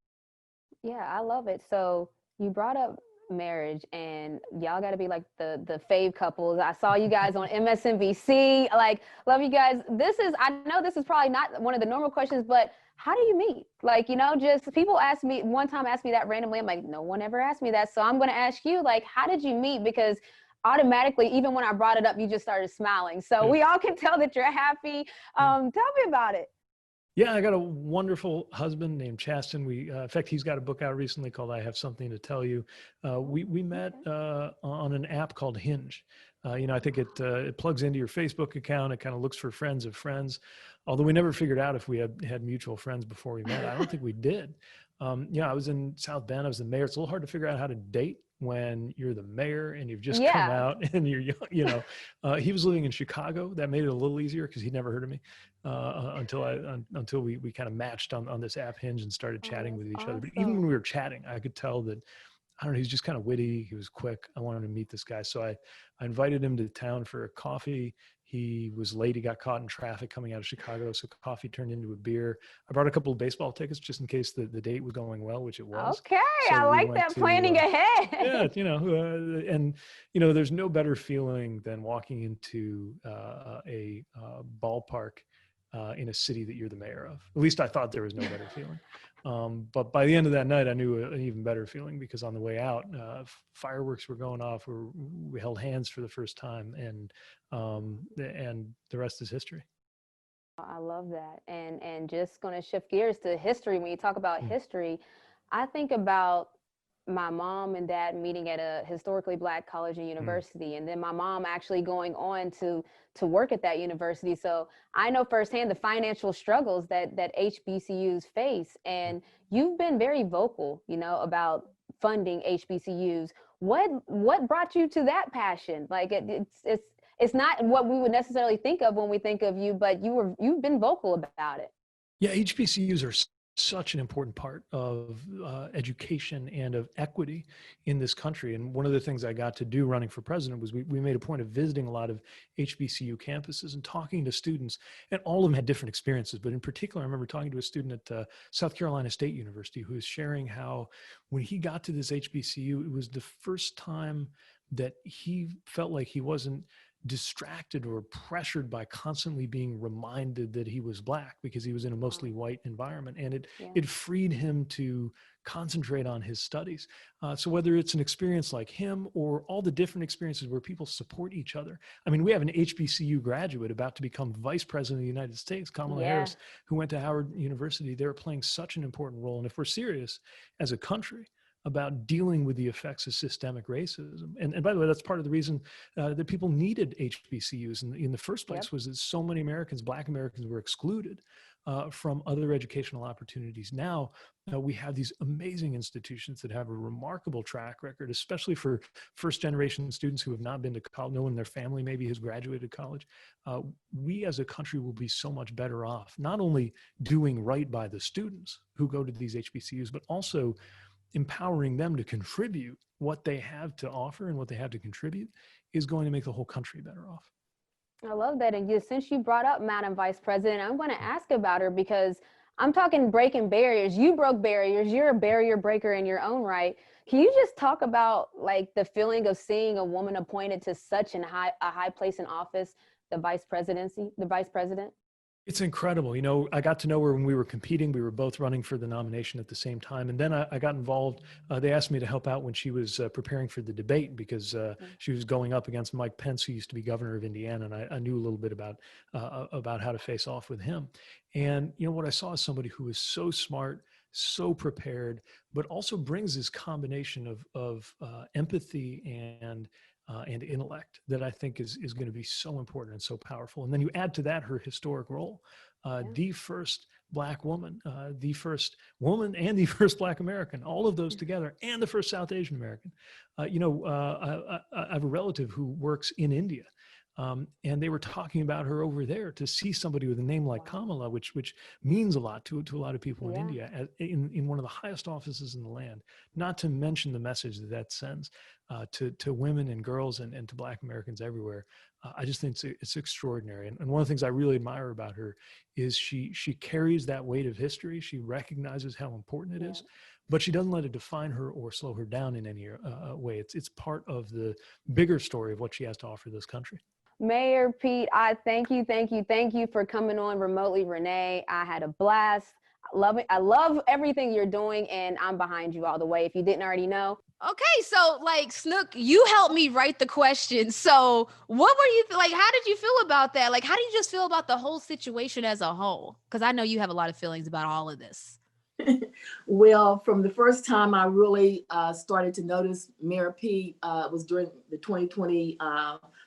Yeah, I love it. So you brought up marriage, and y'all got to be like the fave couples. I saw you guys on MSNBC. Like, love you guys. I know this is probably not one of the normal questions, but how do you meet? Like, just people ask me that randomly. I'm like, no one ever asked me that. So I'm going to ask you, like, how did you meet? Because automatically, even when I brought it up, you just started smiling. So we all can tell that you're happy. Tell me about it. Yeah, I got a wonderful husband named Chasten. In fact, he's got a book out recently called I Have Something to Tell You. We met on an app called Hinge. I think it plugs into your Facebook account. It kind of looks for friends of friends. Although we never figured out if we had mutual friends before we met. I don't think we did. I was in South Bend. I was the mayor. It's a little hard to figure out how to date when you're the mayor and you've just come out and you're young, he was living in Chicago. That made it a little easier because he'd never heard of me until we kind of matched on this app Hinge and started chatting with each other. But even when we were chatting, I could tell that, I don't know, he was just kind of witty. He was quick. I wanted to meet this guy. So I invited him to town for a coffee. He was late. He got caught in traffic coming out of Chicago. So coffee turned into a beer. I brought a couple of baseball tickets just in case the date was going well, which it was. Okay. So I like that planning ahead. And there's no better feeling than walking into a ballpark in a city that you're the mayor of. At least I thought there was no better feeling. But by the end of that night, I knew an even better feeling because on the way out, fireworks were going off. We held hands for the first time, and the rest is history. I love that. And just going to shift gears to history. When you talk about history, I think about my mom and dad meeting at a historically Black college and university, and then my mom actually going on to work at that university. So I know firsthand the financial struggles that HBCUs face, and you've been very vocal, about funding HBCUs. What brought you to that passion? Like it's not what we would necessarily think of when we think of you, but you've been vocal about it. Yeah, HBCUs are such an important part of education and of equity in this country. And one of the things I got to do running for president was we made a point of visiting a lot of HBCU campuses and talking to students, and all of them had different experiences. But in particular, I remember talking to a student at South Carolina State University who was sharing how when he got to this HBCU, it was the first time that he felt like he wasn't distracted or pressured by constantly being reminded that he was Black because he was in a mostly white environment, and it freed him to concentrate on his studies. So whether it's an experience like him or all the different experiences where people support each other. I mean, we have an HBCU graduate about to become vice president of the United States, Kamala Harris, who went to Howard University. They're playing such an important role. And if we're serious as a country about dealing with the effects of systemic racism. And by the way, that's part of the reason that people needed HBCUs in the first place was that so many Americans, Black Americans, were excluded from other educational opportunities. Now we have these amazing institutions that have a remarkable track record, especially for first generation students who have not been to college, no one in their family maybe has graduated college. We as a country will be so much better off, not only doing right by the students who go to these HBCUs, but also empowering them to contribute what they have to offer and what they have to contribute is going to make the whole country better off. I love that. And since you brought up Madam Vice President, I'm going to ask about her because I'm talking breaking barriers. You broke barriers. You're a barrier breaker in your own right. Can you just talk about like the feeling of seeing a woman appointed to such a high place in office the vice president? It's incredible. You know, I got to know her when we were competing. We were both running for the nomination at the same time. And then I got involved. They asked me to help out when she was preparing for the debate because she was going up against Mike Pence, who used to be governor of Indiana. And I knew a little bit about how to face off with him. And, you know, what I saw is somebody who is so smart, so prepared, but also brings this combination of empathy and intellect that I think is going to be so important and so powerful. And then you add to that her historic role, the first Black woman, the first woman and the first Black American, all of those together, and the first South Asian American. I have a relative who works in India. And they were talking about her over there. To see somebody with a name like Kamala, which means a lot to a lot of people in India, in one of the highest offices in the land, not to mention the message that sends to women and girls and to Black Americans everywhere. I just think it's extraordinary. And one of the things I really admire about her is she carries that weight of history. She recognizes how important it is, but she doesn't let it define her or slow her down in any way. It's part of the bigger story of what she has to offer this country. Mayor Pete, I thank you for coming on remotely. Renee, I had a blast. I love it. I love everything you're doing, and I'm behind you all the way. If you didn't already know. Okay, so like Snook, you helped me write the question. So what were you like? How did you feel about that? Like, how do you just feel about the whole situation as a whole? Because I know you have a lot of feelings about all of this. Well, from the first time I really started to notice Mayor Pete was during the 2020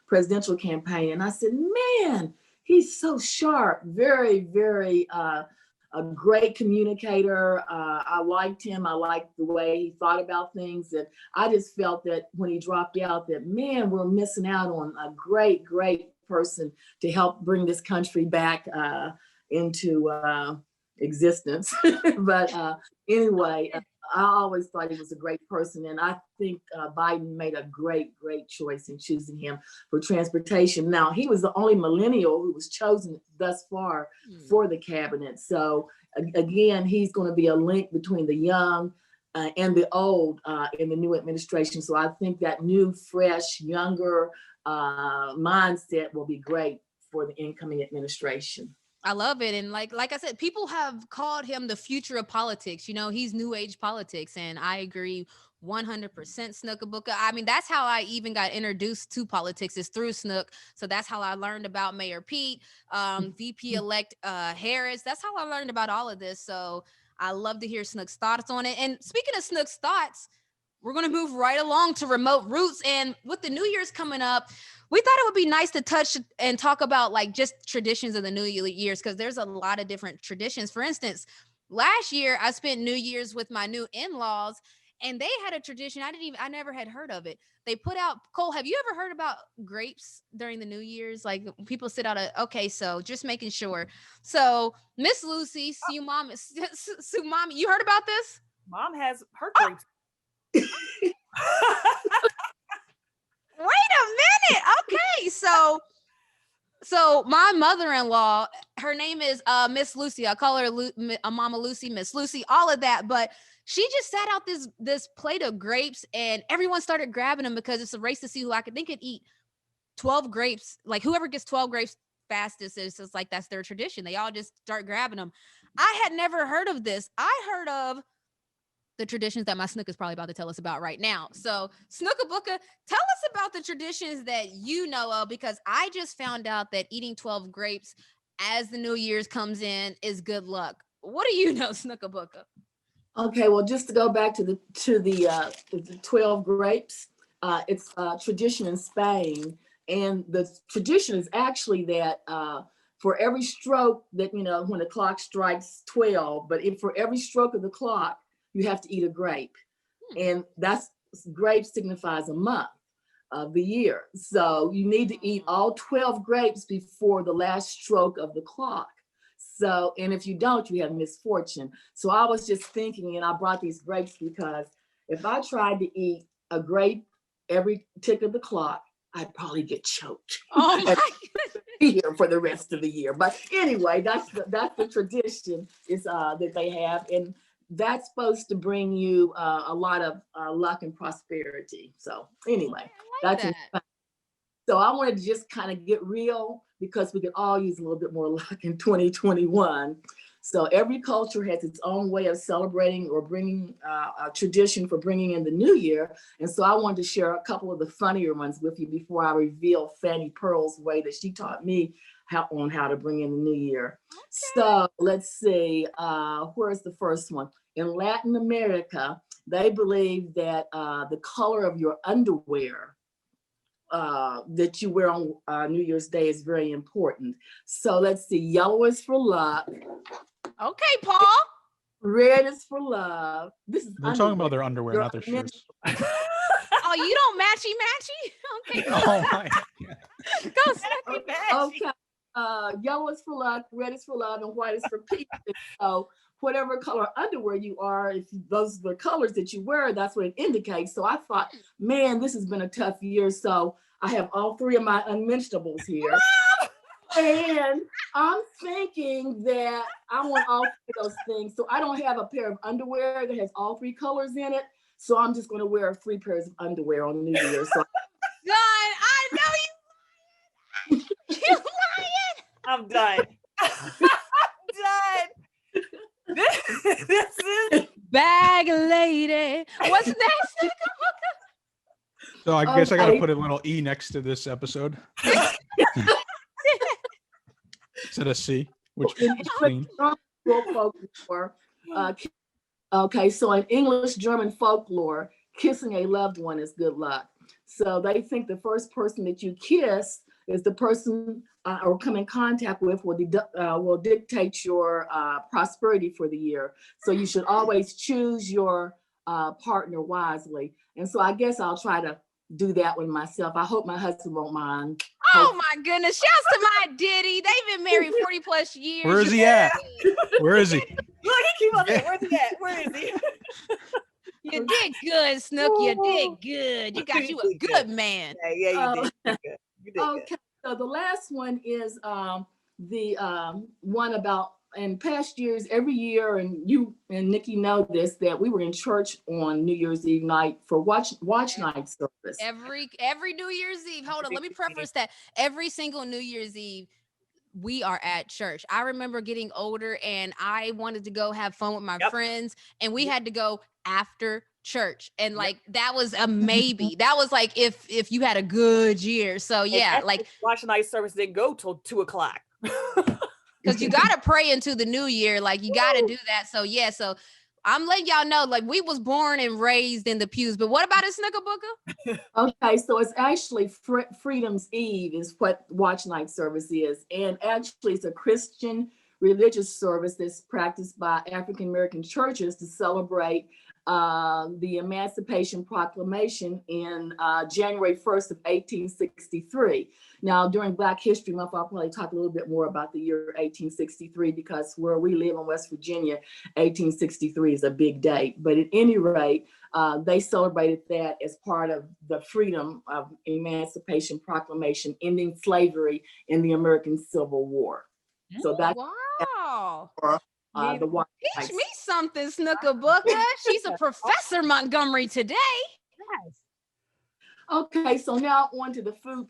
presidential campaign. And I said, man, he's so sharp, very, very a great communicator. I liked him. I liked the way he thought about things. And I just felt that when he dropped out that, man, we're missing out on a great, great person to help bring this country back into existence. But anyway, I always thought he was a great person. And I think Biden made a great, great choice in choosing him for transportation. Now, he was the only millennial who was chosen thus far for the cabinet. So again, he's going to be a link between the young and the old in the new administration. So I think that new, fresh, younger mindset will be great for the incoming administration. I love it. And like I said, people have called him the future of politics. You know, he's new age politics. And I agree 100% Snookabuka. I mean, that's how I even got introduced to politics is through Snook. So that's how I learned about Mayor Pete, VP-elect Harris. That's how I learned about all of this. So I love to hear Snook's thoughts on it. And speaking of Snook's thoughts, we're going to move right along to remote roots. And with the New Year's coming up, we thought it would be nice to touch and talk about like just traditions of the New Year's, because there's a lot of different traditions. For instance, last year I spent New Year's with my new in-laws, and they had a tradition I never had heard of it. They put out, Cole, have you ever heard about grapes during the New Year's? Like people sit out okay, so just making sure. So Miss Lucy, Sue Mom, you heard about this? Mom has her grapes. Wait a minute. Okay, so my mother-in-law, her name is Miss Lucy. I call her Mama Lucy, Miss Lucy, all of that. But she just sat out this plate of grapes, and everyone started grabbing them because it's a race to see who I could eat 12 grapes. Like whoever gets 12 grapes fastest is just like that's their tradition. They all just start grabbing them. I had never heard of this. I heard of the traditions that my Snook is probably about to tell us about right now. So Snookabuka, tell us about the traditions that you know of, because I just found out that eating 12 grapes as the New Year's comes in is good luck. What do you know, Snookabuka? Okay, well, just to go back to the 12 grapes, it's a tradition in Spain. And the tradition is actually that for every stroke that, when the clock strikes 12, but for every stroke of the clock, you have to eat a grape. And grape signifies a month of the year. So you need to eat all 12 grapes before the last stroke of the clock. So, and if you don't, you have misfortune. So I was just thinking, and I brought these grapes because if I tried to eat a grape every tick of the clock, I'd probably get choked. Oh my here for the rest of the year. But anyway, that's the tradition is that they have. And that's supposed to bring you a lot of luck and prosperity. So anyway, like that's that. So I wanted to just kind of get real because we could all use a little bit more luck in 2021. So every culture has its own way of celebrating or bringing a tradition for bringing in the new year. And so I wanted to share a couple of the funnier ones with you before I reveal Fanny Pearl's way that she taught me how to bring in the new year. Okay. So let's see, where's the first one? In Latin America, they believe that the color of your underwear that you wear on New Year's Day is very important. So let's see, yellow is for luck. Okay, Paul. Red is for love. This is They're talking about their underwear, not their shoes. Oh, you don't matchy matchy? Okay. Oh my. Go Snooki. Okay. Yellow is for luck, red is for love, and white is for peace. So whatever color underwear you are, if those are the colors that you wear, that's what it indicates. So I thought, man, this has been a tough year. So I have all three of my unmentionables here. And I'm thinking that I want all three of those things. So I don't have a pair of underwear that has all three colors in it. So I'm just going to wear 3 pairs of underwear on New Year. So done. I know you. You lying. I'm done. I'm done. This is Bag lady. What's next? So I guess I got to put a little E next to this episode. Instead of C, which is clean. Okay, so in English German folklore, kissing a loved one is good luck. So they think the first person that you kiss is the person or come in contact with will dictate your prosperity for the year. So you should always choose your partner wisely. And so I guess I'll try to do that one myself. I hope my husband won't mind. Oh my goodness. Shouts to my Diddy. They've been married 40 plus years. Where is he at? Where is he? Look, he keep on saying, where's he at? Where is he? You did good, Snook. You did good. You got you a good man. Yeah, you did. You did okay, so the last one is the one about in past years, every year, and you and Nikki know this, that we were in church on New Year's Eve night for watch night service. Every New Year's Eve. Hold on, let me preface that. Every single New Year's Eve, we are at church. I remember getting older and I wanted to go have fun with my friends, and we had to go after church, and like that was a maybe. That was like if you had a good year. So yeah, like watch night service didn't go till 2:00. Because you gotta pray into the new year, like you gotta do that. So yeah, so I'm letting y'all know, like we was born and raised in the pews. But what about a Snickerbooker? Okay, so it's actually Freedom's Eve is what watch night service is, and actually it's a Christian religious service that's practiced by African American churches to celebrate the Emancipation Proclamation in January 1st of 1863. Now, during Black History Month, I'll probably talk a little bit more about the year 1863 because where we live in West Virginia, 1863 is a big date. But at any rate, they celebrated that as part of the Freedom of Emancipation Proclamation, ending slavery in the American Civil War. So that's wow. The watch Teach me something, Snickerbooker. She's a professor, Montgomery, today. Yes. Okay, so now on to the food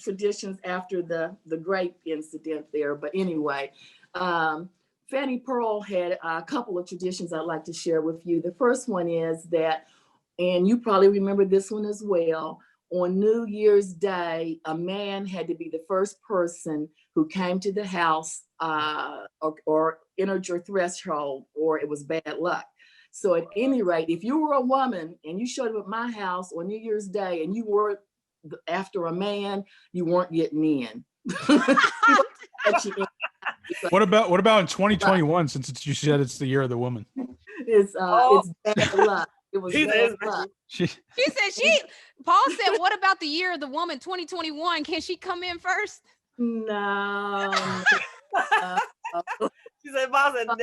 traditions after the grape incident there. But anyway, Fanny Pearl had a couple of traditions I'd like to share with you. The first one is that, and you probably remember this one as well, on New Year's Day, a man had to be the first person who came to the house or entered your threshold, or it was bad luck. So at any rate, if you were a woman and you showed up at my house on New Year's Day and you were after a man, you weren't getting in. What about in 2021, since you said it's the year of the woman? It's bad luck. It was bad luck. Paul said, what about the year of the woman 2021? Can she come in first? No. She said, Paul said, no.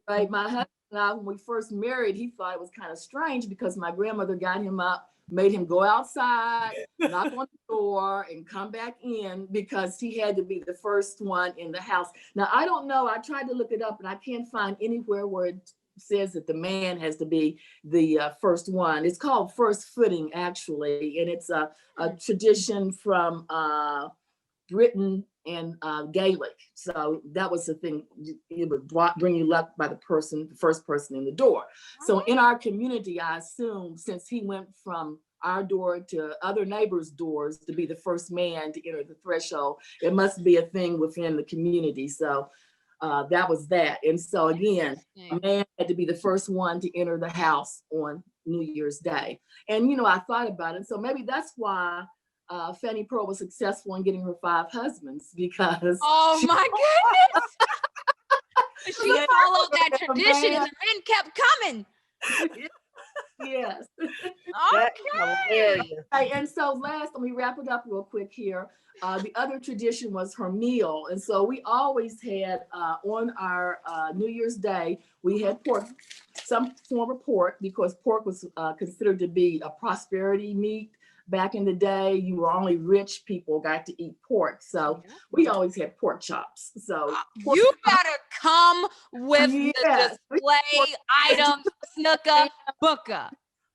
Right, my husband and I, when we first married, he thought it was kind of strange because my grandmother got him up, made him go outside, knock on the door, and come back in because he had to be the first one in the house. Now, I don't know. I tried to look it up, and I can't find anywhere where it says that the man has to be the first one. It's called first footing, actually, and it's a tradition from Britain and Gaelic. So that was the thing. It would bring you luck by the first person in the door. So in our community, I assume since he went from our door to other neighbors' doors to be the first man to enter the threshold, it must be a thing within the community. So that was that. And so again, a man had to be the first one to enter the house on New Year's Day. And, I thought about it. So maybe that's why Fannie Pearl was successful in getting her 5 husbands, because my goodness. She followed that tradition and the men kept coming. Yes. Okay. And so let me wrap it up real quick here. The other tradition was her meal. And so we always had on our New Year's Day, we had pork, some form of pork, because pork was considered to be a prosperity meat. Back in the day, you were only rich people got to eat pork. So we always had pork chops. So you gotta come with the display items, Snuka Booka.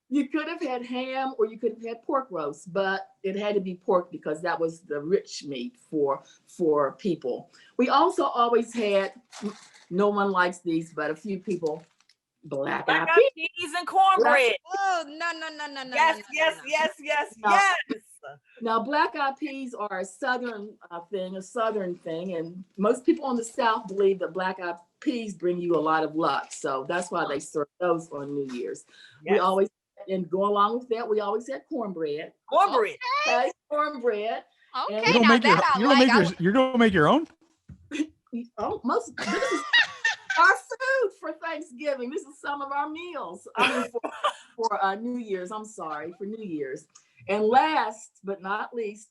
You could have had ham or you could have had pork roast, but it had to be pork because that was the rich meat for people. We also always had, no one likes these, but a few people, black-eyed peas and cornbread. Oh, no. Yes. Now, black-eyed peas are a southern thing, and most people in the South believe that black-eyed peas bring you a lot of luck. So that's why they serve those on New Year's. Yes. We always, and go along with that, we always had cornbread. Okay, cornbread. Okay, you don't make your own? Oh, this is our food for Thanksgiving. This is some of our meals. I mean, for New Year's. I'm sorry, for New Year's. And last but not least,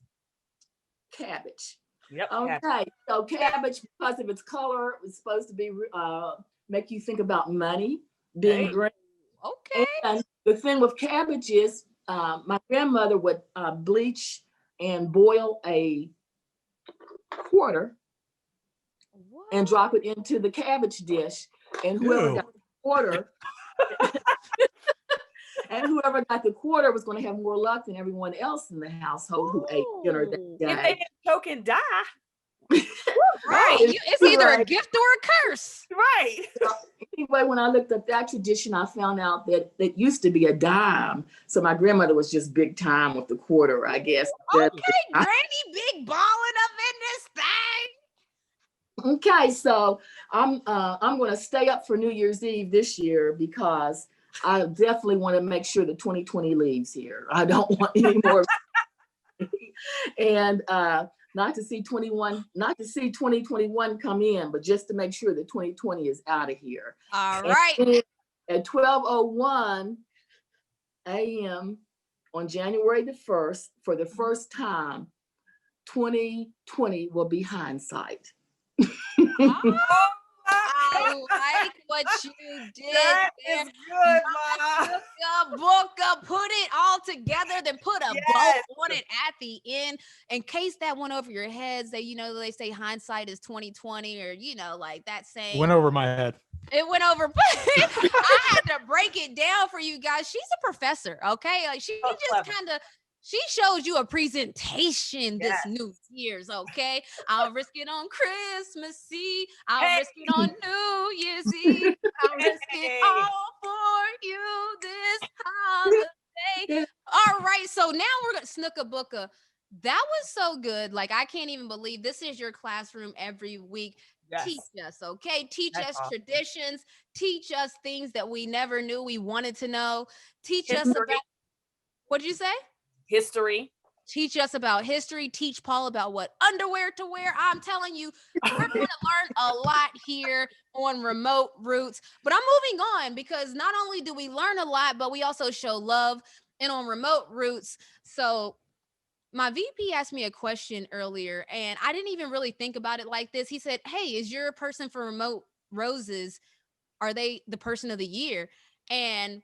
cabbage. Yep. Okay, so cabbage, because of its color, is supposed to be make you think about money being green. Okay. And the thing with cabbage is, my grandmother would bleach and boil a quarter and drop it into the cabbage dish, and whoever got the quarter, was going to have more luck than everyone else in the household who ate dinner that day. If they didn't choke and die. Right. It's either a gift or a curse. Right. Anyway, when I looked up that tradition, I found out that it used to be a dime. So my grandmother was just big time with the quarter, I guess. Okay, Granny, big balling up in this thing. Okay, so I'm going to stay up for New Year's Eve this year because I definitely want to make sure that 2020 leaves here. I don't want any more. And not to see 2021 come in, but just to make sure that 2020 is out of here. All right. At 12:01 a.m. on January the 1st, for the first time, 2020 will be hindsight. I like what you did. That is good, Ma. Booka, put it all together, then put a bow on it at the end. In case that went over your heads, they say hindsight is 2020, or like that saying. Went over my head. It went over. I had to break it down for you guys. She's a professor, okay? Like she she shows you a presentation this New Year's, okay? I'll risk it on Christmas Eve. I'll risk it on New Year's Eve. I'll risk it all for you this holiday. All right, so now we're going to Snuka Booka. That was so good. Like, I can't even believe this is your classroom every week. Yes. Teach us, okay? Teach us traditions. Teach us things that we never knew we wanted to know. Teach us about, what did you say? History. Teach us about history. Teach Paul about what underwear to wear. I'm telling you, we're going to learn a lot here on Remote Roots. But I'm moving on because not only do we learn a lot, but we also show love and on Remote Roots. So my VP asked me a question earlier, and I didn't even really think about it like this. He said, hey, is your person for Remote Roses, are they the person of the year? And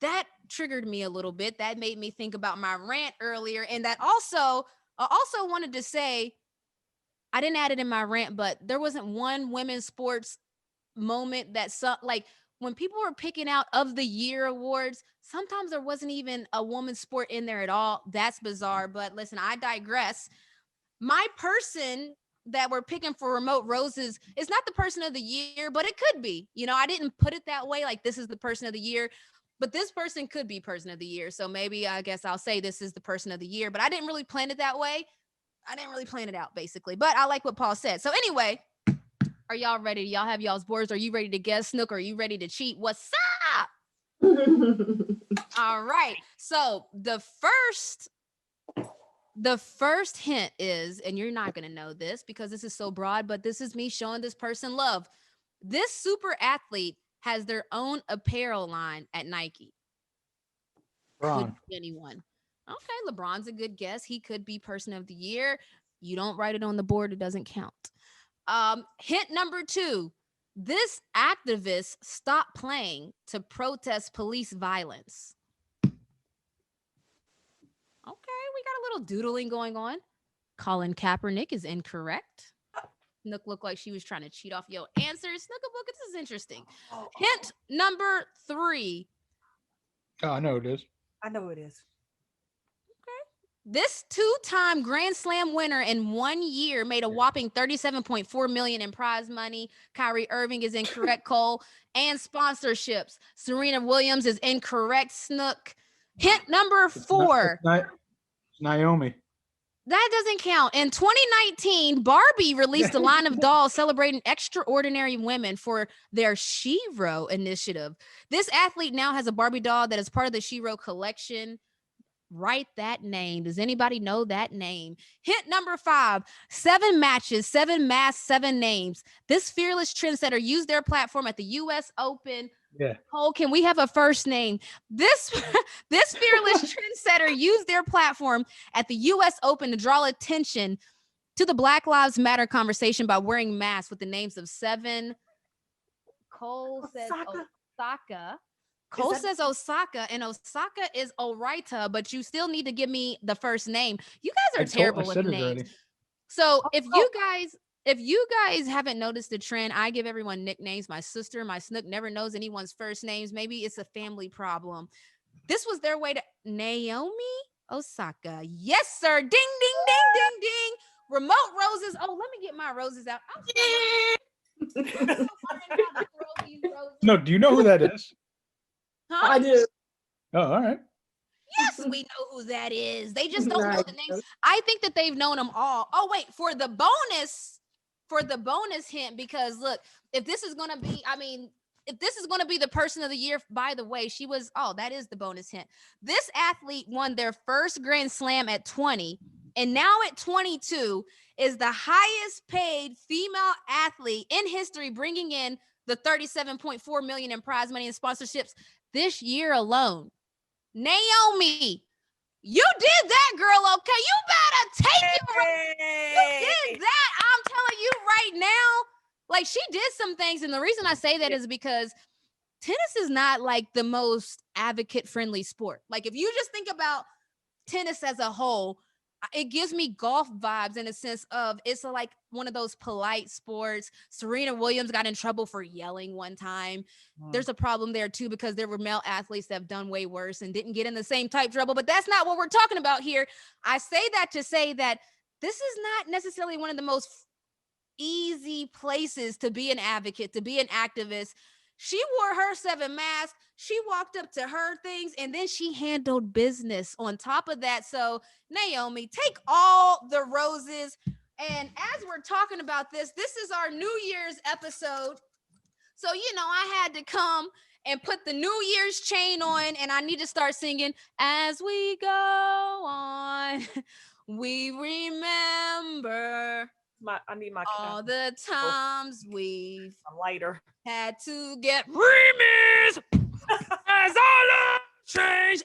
that triggered me a little bit. That made me think about my rant earlier. And that I also wanted to say, I didn't add it in my rant, but there wasn't one women's sports moment that when people were picking out of the year awards, sometimes there wasn't even a woman's sport in there at all. That's bizarre. But listen, I digress. My person that we're picking for Remote Roses is not the person of the year, but it could be. You know, I didn't put it that way, like this is the person of the year, but this person could be person of the year. So maybe I guess I'll say this is the person of the year, but I didn't really plan it that way. I didn't really plan it out, basically. But I like what Paul said. So anyway, are y'all ready? Y'all have y'all's boards? Are you ready to guess, Snook? Are you ready to cheat? What's up? All right. So the first hint is, and you're not going to know this because this is so broad, but this is me showing this person love. This super athlete has their own apparel line at Nike. Could be anyone. Okay, LeBron's a good guess. He could be person of the year. You don't write it on the board, it doesn't count. Hint number 2. This activist stopped playing to protest police violence. Okay, we got a little doodling going on. Colin Kaepernick is incorrect. Snook looked like she was trying to cheat off your answers. Snookabook, this is interesting. Hint number 3. Oh, I know it is. I know it is. This 2-time Grand Slam winner in 1 year made a whopping $37.4 million in prize money. Kyrie Irving is incorrect, Cole. And sponsorships. Serena Williams is incorrect, Snook. Hint number 4. It's Naomi. That doesn't count. In 2019, Barbie released a line of dolls celebrating extraordinary women for their She-Ro initiative. This athlete now has a Barbie doll that is part of the She-Ro collection. Write that name. Does anybody know that name? Hint number 5. 7 matches, 7 masks, 7 names. This fearless trendsetter used their platform at the U.S. Open. Yeah. Cole, can we have a first name? This fearless trendsetter used their platform at the U.S. Open to draw attention to the Black Lives Matter conversation by wearing masks with the names of 7. Cole says Osaka. Cole says Osaka, and Osaka is Oraita, but you still need to give me the first name. You guys are terrible with names. Already. So if you guys haven't noticed the trend, I give everyone nicknames. My sister, my Snook never knows anyone's first names. Maybe it's a family problem. This was their way to Naomi Osaka. Yes, sir. Ding, ding, ding, ding, ding. Remote roses. Oh, let me get my roses out. No, do you know who that is? Huh? I do. Oh, all right. Yes, we know who that is. They just don't know the names. I think that they've known them all. Oh, wait, for the bonus hint, because look, if this is going to be the person of the year, by the way, that is the bonus hint. This athlete won their first Grand Slam at 20, and now at 22 is the highest paid female athlete in history, bringing in the $37.4 million in prize money and sponsorships this year alone. Naomi, you did that, girl. Okay, you better take it. You did that. I'm telling you right now. Like, she did some things, and the reason I say that is because tennis is not like the most advocate-friendly sport. Like, if you just think about tennis as a whole, it gives me golf vibes in a sense of it's like one of those polite sports. Serena Williams got in trouble for yelling one time. There's a problem there too, because there were male athletes that have done way worse and didn't get in the same type trouble, but that's not what we're talking about here. I say that to say that this is not necessarily one of the most easy places to be an advocate, to be an activist. She wore her 7 masks. She walked up to her things, and then she handled business on top of that. So, Naomi, take all the roses. And as we're talking about this is our New Year's episode. So, I had to come and put the New Year's chain on, and I need to start singing, as we go on, we remember. I need my all the times we've lighter had to get remis as our love change.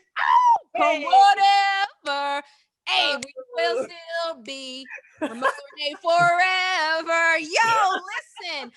From whatever. Hey, we will still be Remote Renee forever. Yo, listen.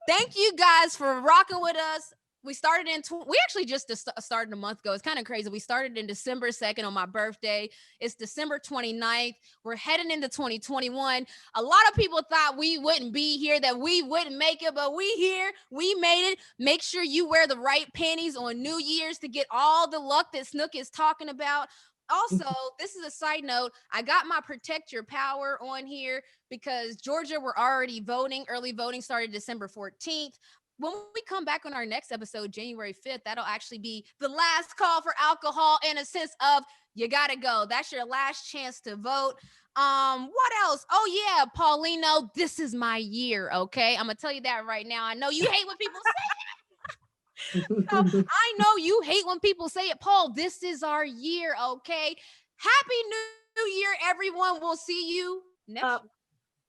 Thank you guys for rocking with us. we started we actually just started a month ago. It's kind of crazy. We started in December 2nd on my birthday. It's December 29th. We're heading into 2021. A lot of people thought we wouldn't be here, that we wouldn't make it, but we here. We made it. Make sure you wear the right panties on New Year's to get all the luck that Snook is talking about. Also, this is a side note. I got my Protect Your Power on here because Georgia, we're already voting. Early voting started December 14th. When we come back on our next episode, January 5th, that'll actually be the last call for alcohol in a sense of you got to go. That's your last chance to vote. What else? Oh, yeah, Paulino, this is my year, okay? I'm going to tell you that right now. I know you hate when people say it. So, I know you hate when people say it. Paul, this is our year, okay? Happy New Year, everyone. We'll see you next year.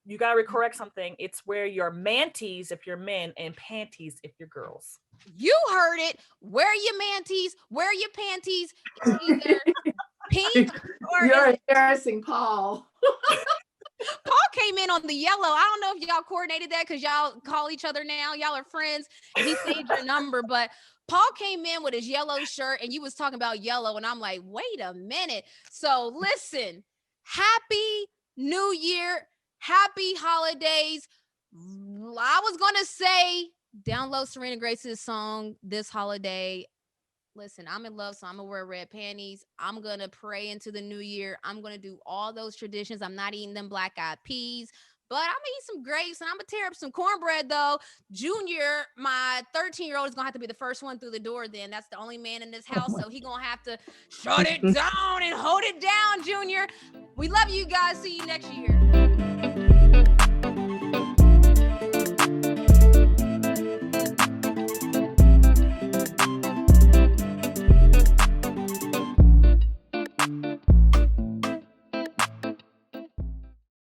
You gotta correct something. It's wear your manties if you're men and panties if you're girls. You heard it. Wear your manties, wear your panties. It's either pink or You're embarrassing, Paul. Paul came in on the yellow. I don't know if y'all coordinated that because y'all call each other now. Y'all are friends. And he saved your number, but Paul came in with his yellow shirt and you was talking about yellow. And I'm like, wait a minute. So listen, happy New Year. Happy holidays. I was going to say download Serena Grace's song this holiday. Listen, I'm in love, so I'm going to wear red panties. I'm going to pray into the new year. I'm going to do all those traditions. I'm not eating them black-eyed peas, but I'm going to eat some grapes and I'm going to tear up some cornbread, though. Junior, my 13-year-old, is going to have to be the first one through the door then. That's the only man in this house, so he's going to have to shut it down and hold it down, Junior. We love you guys. See you next year.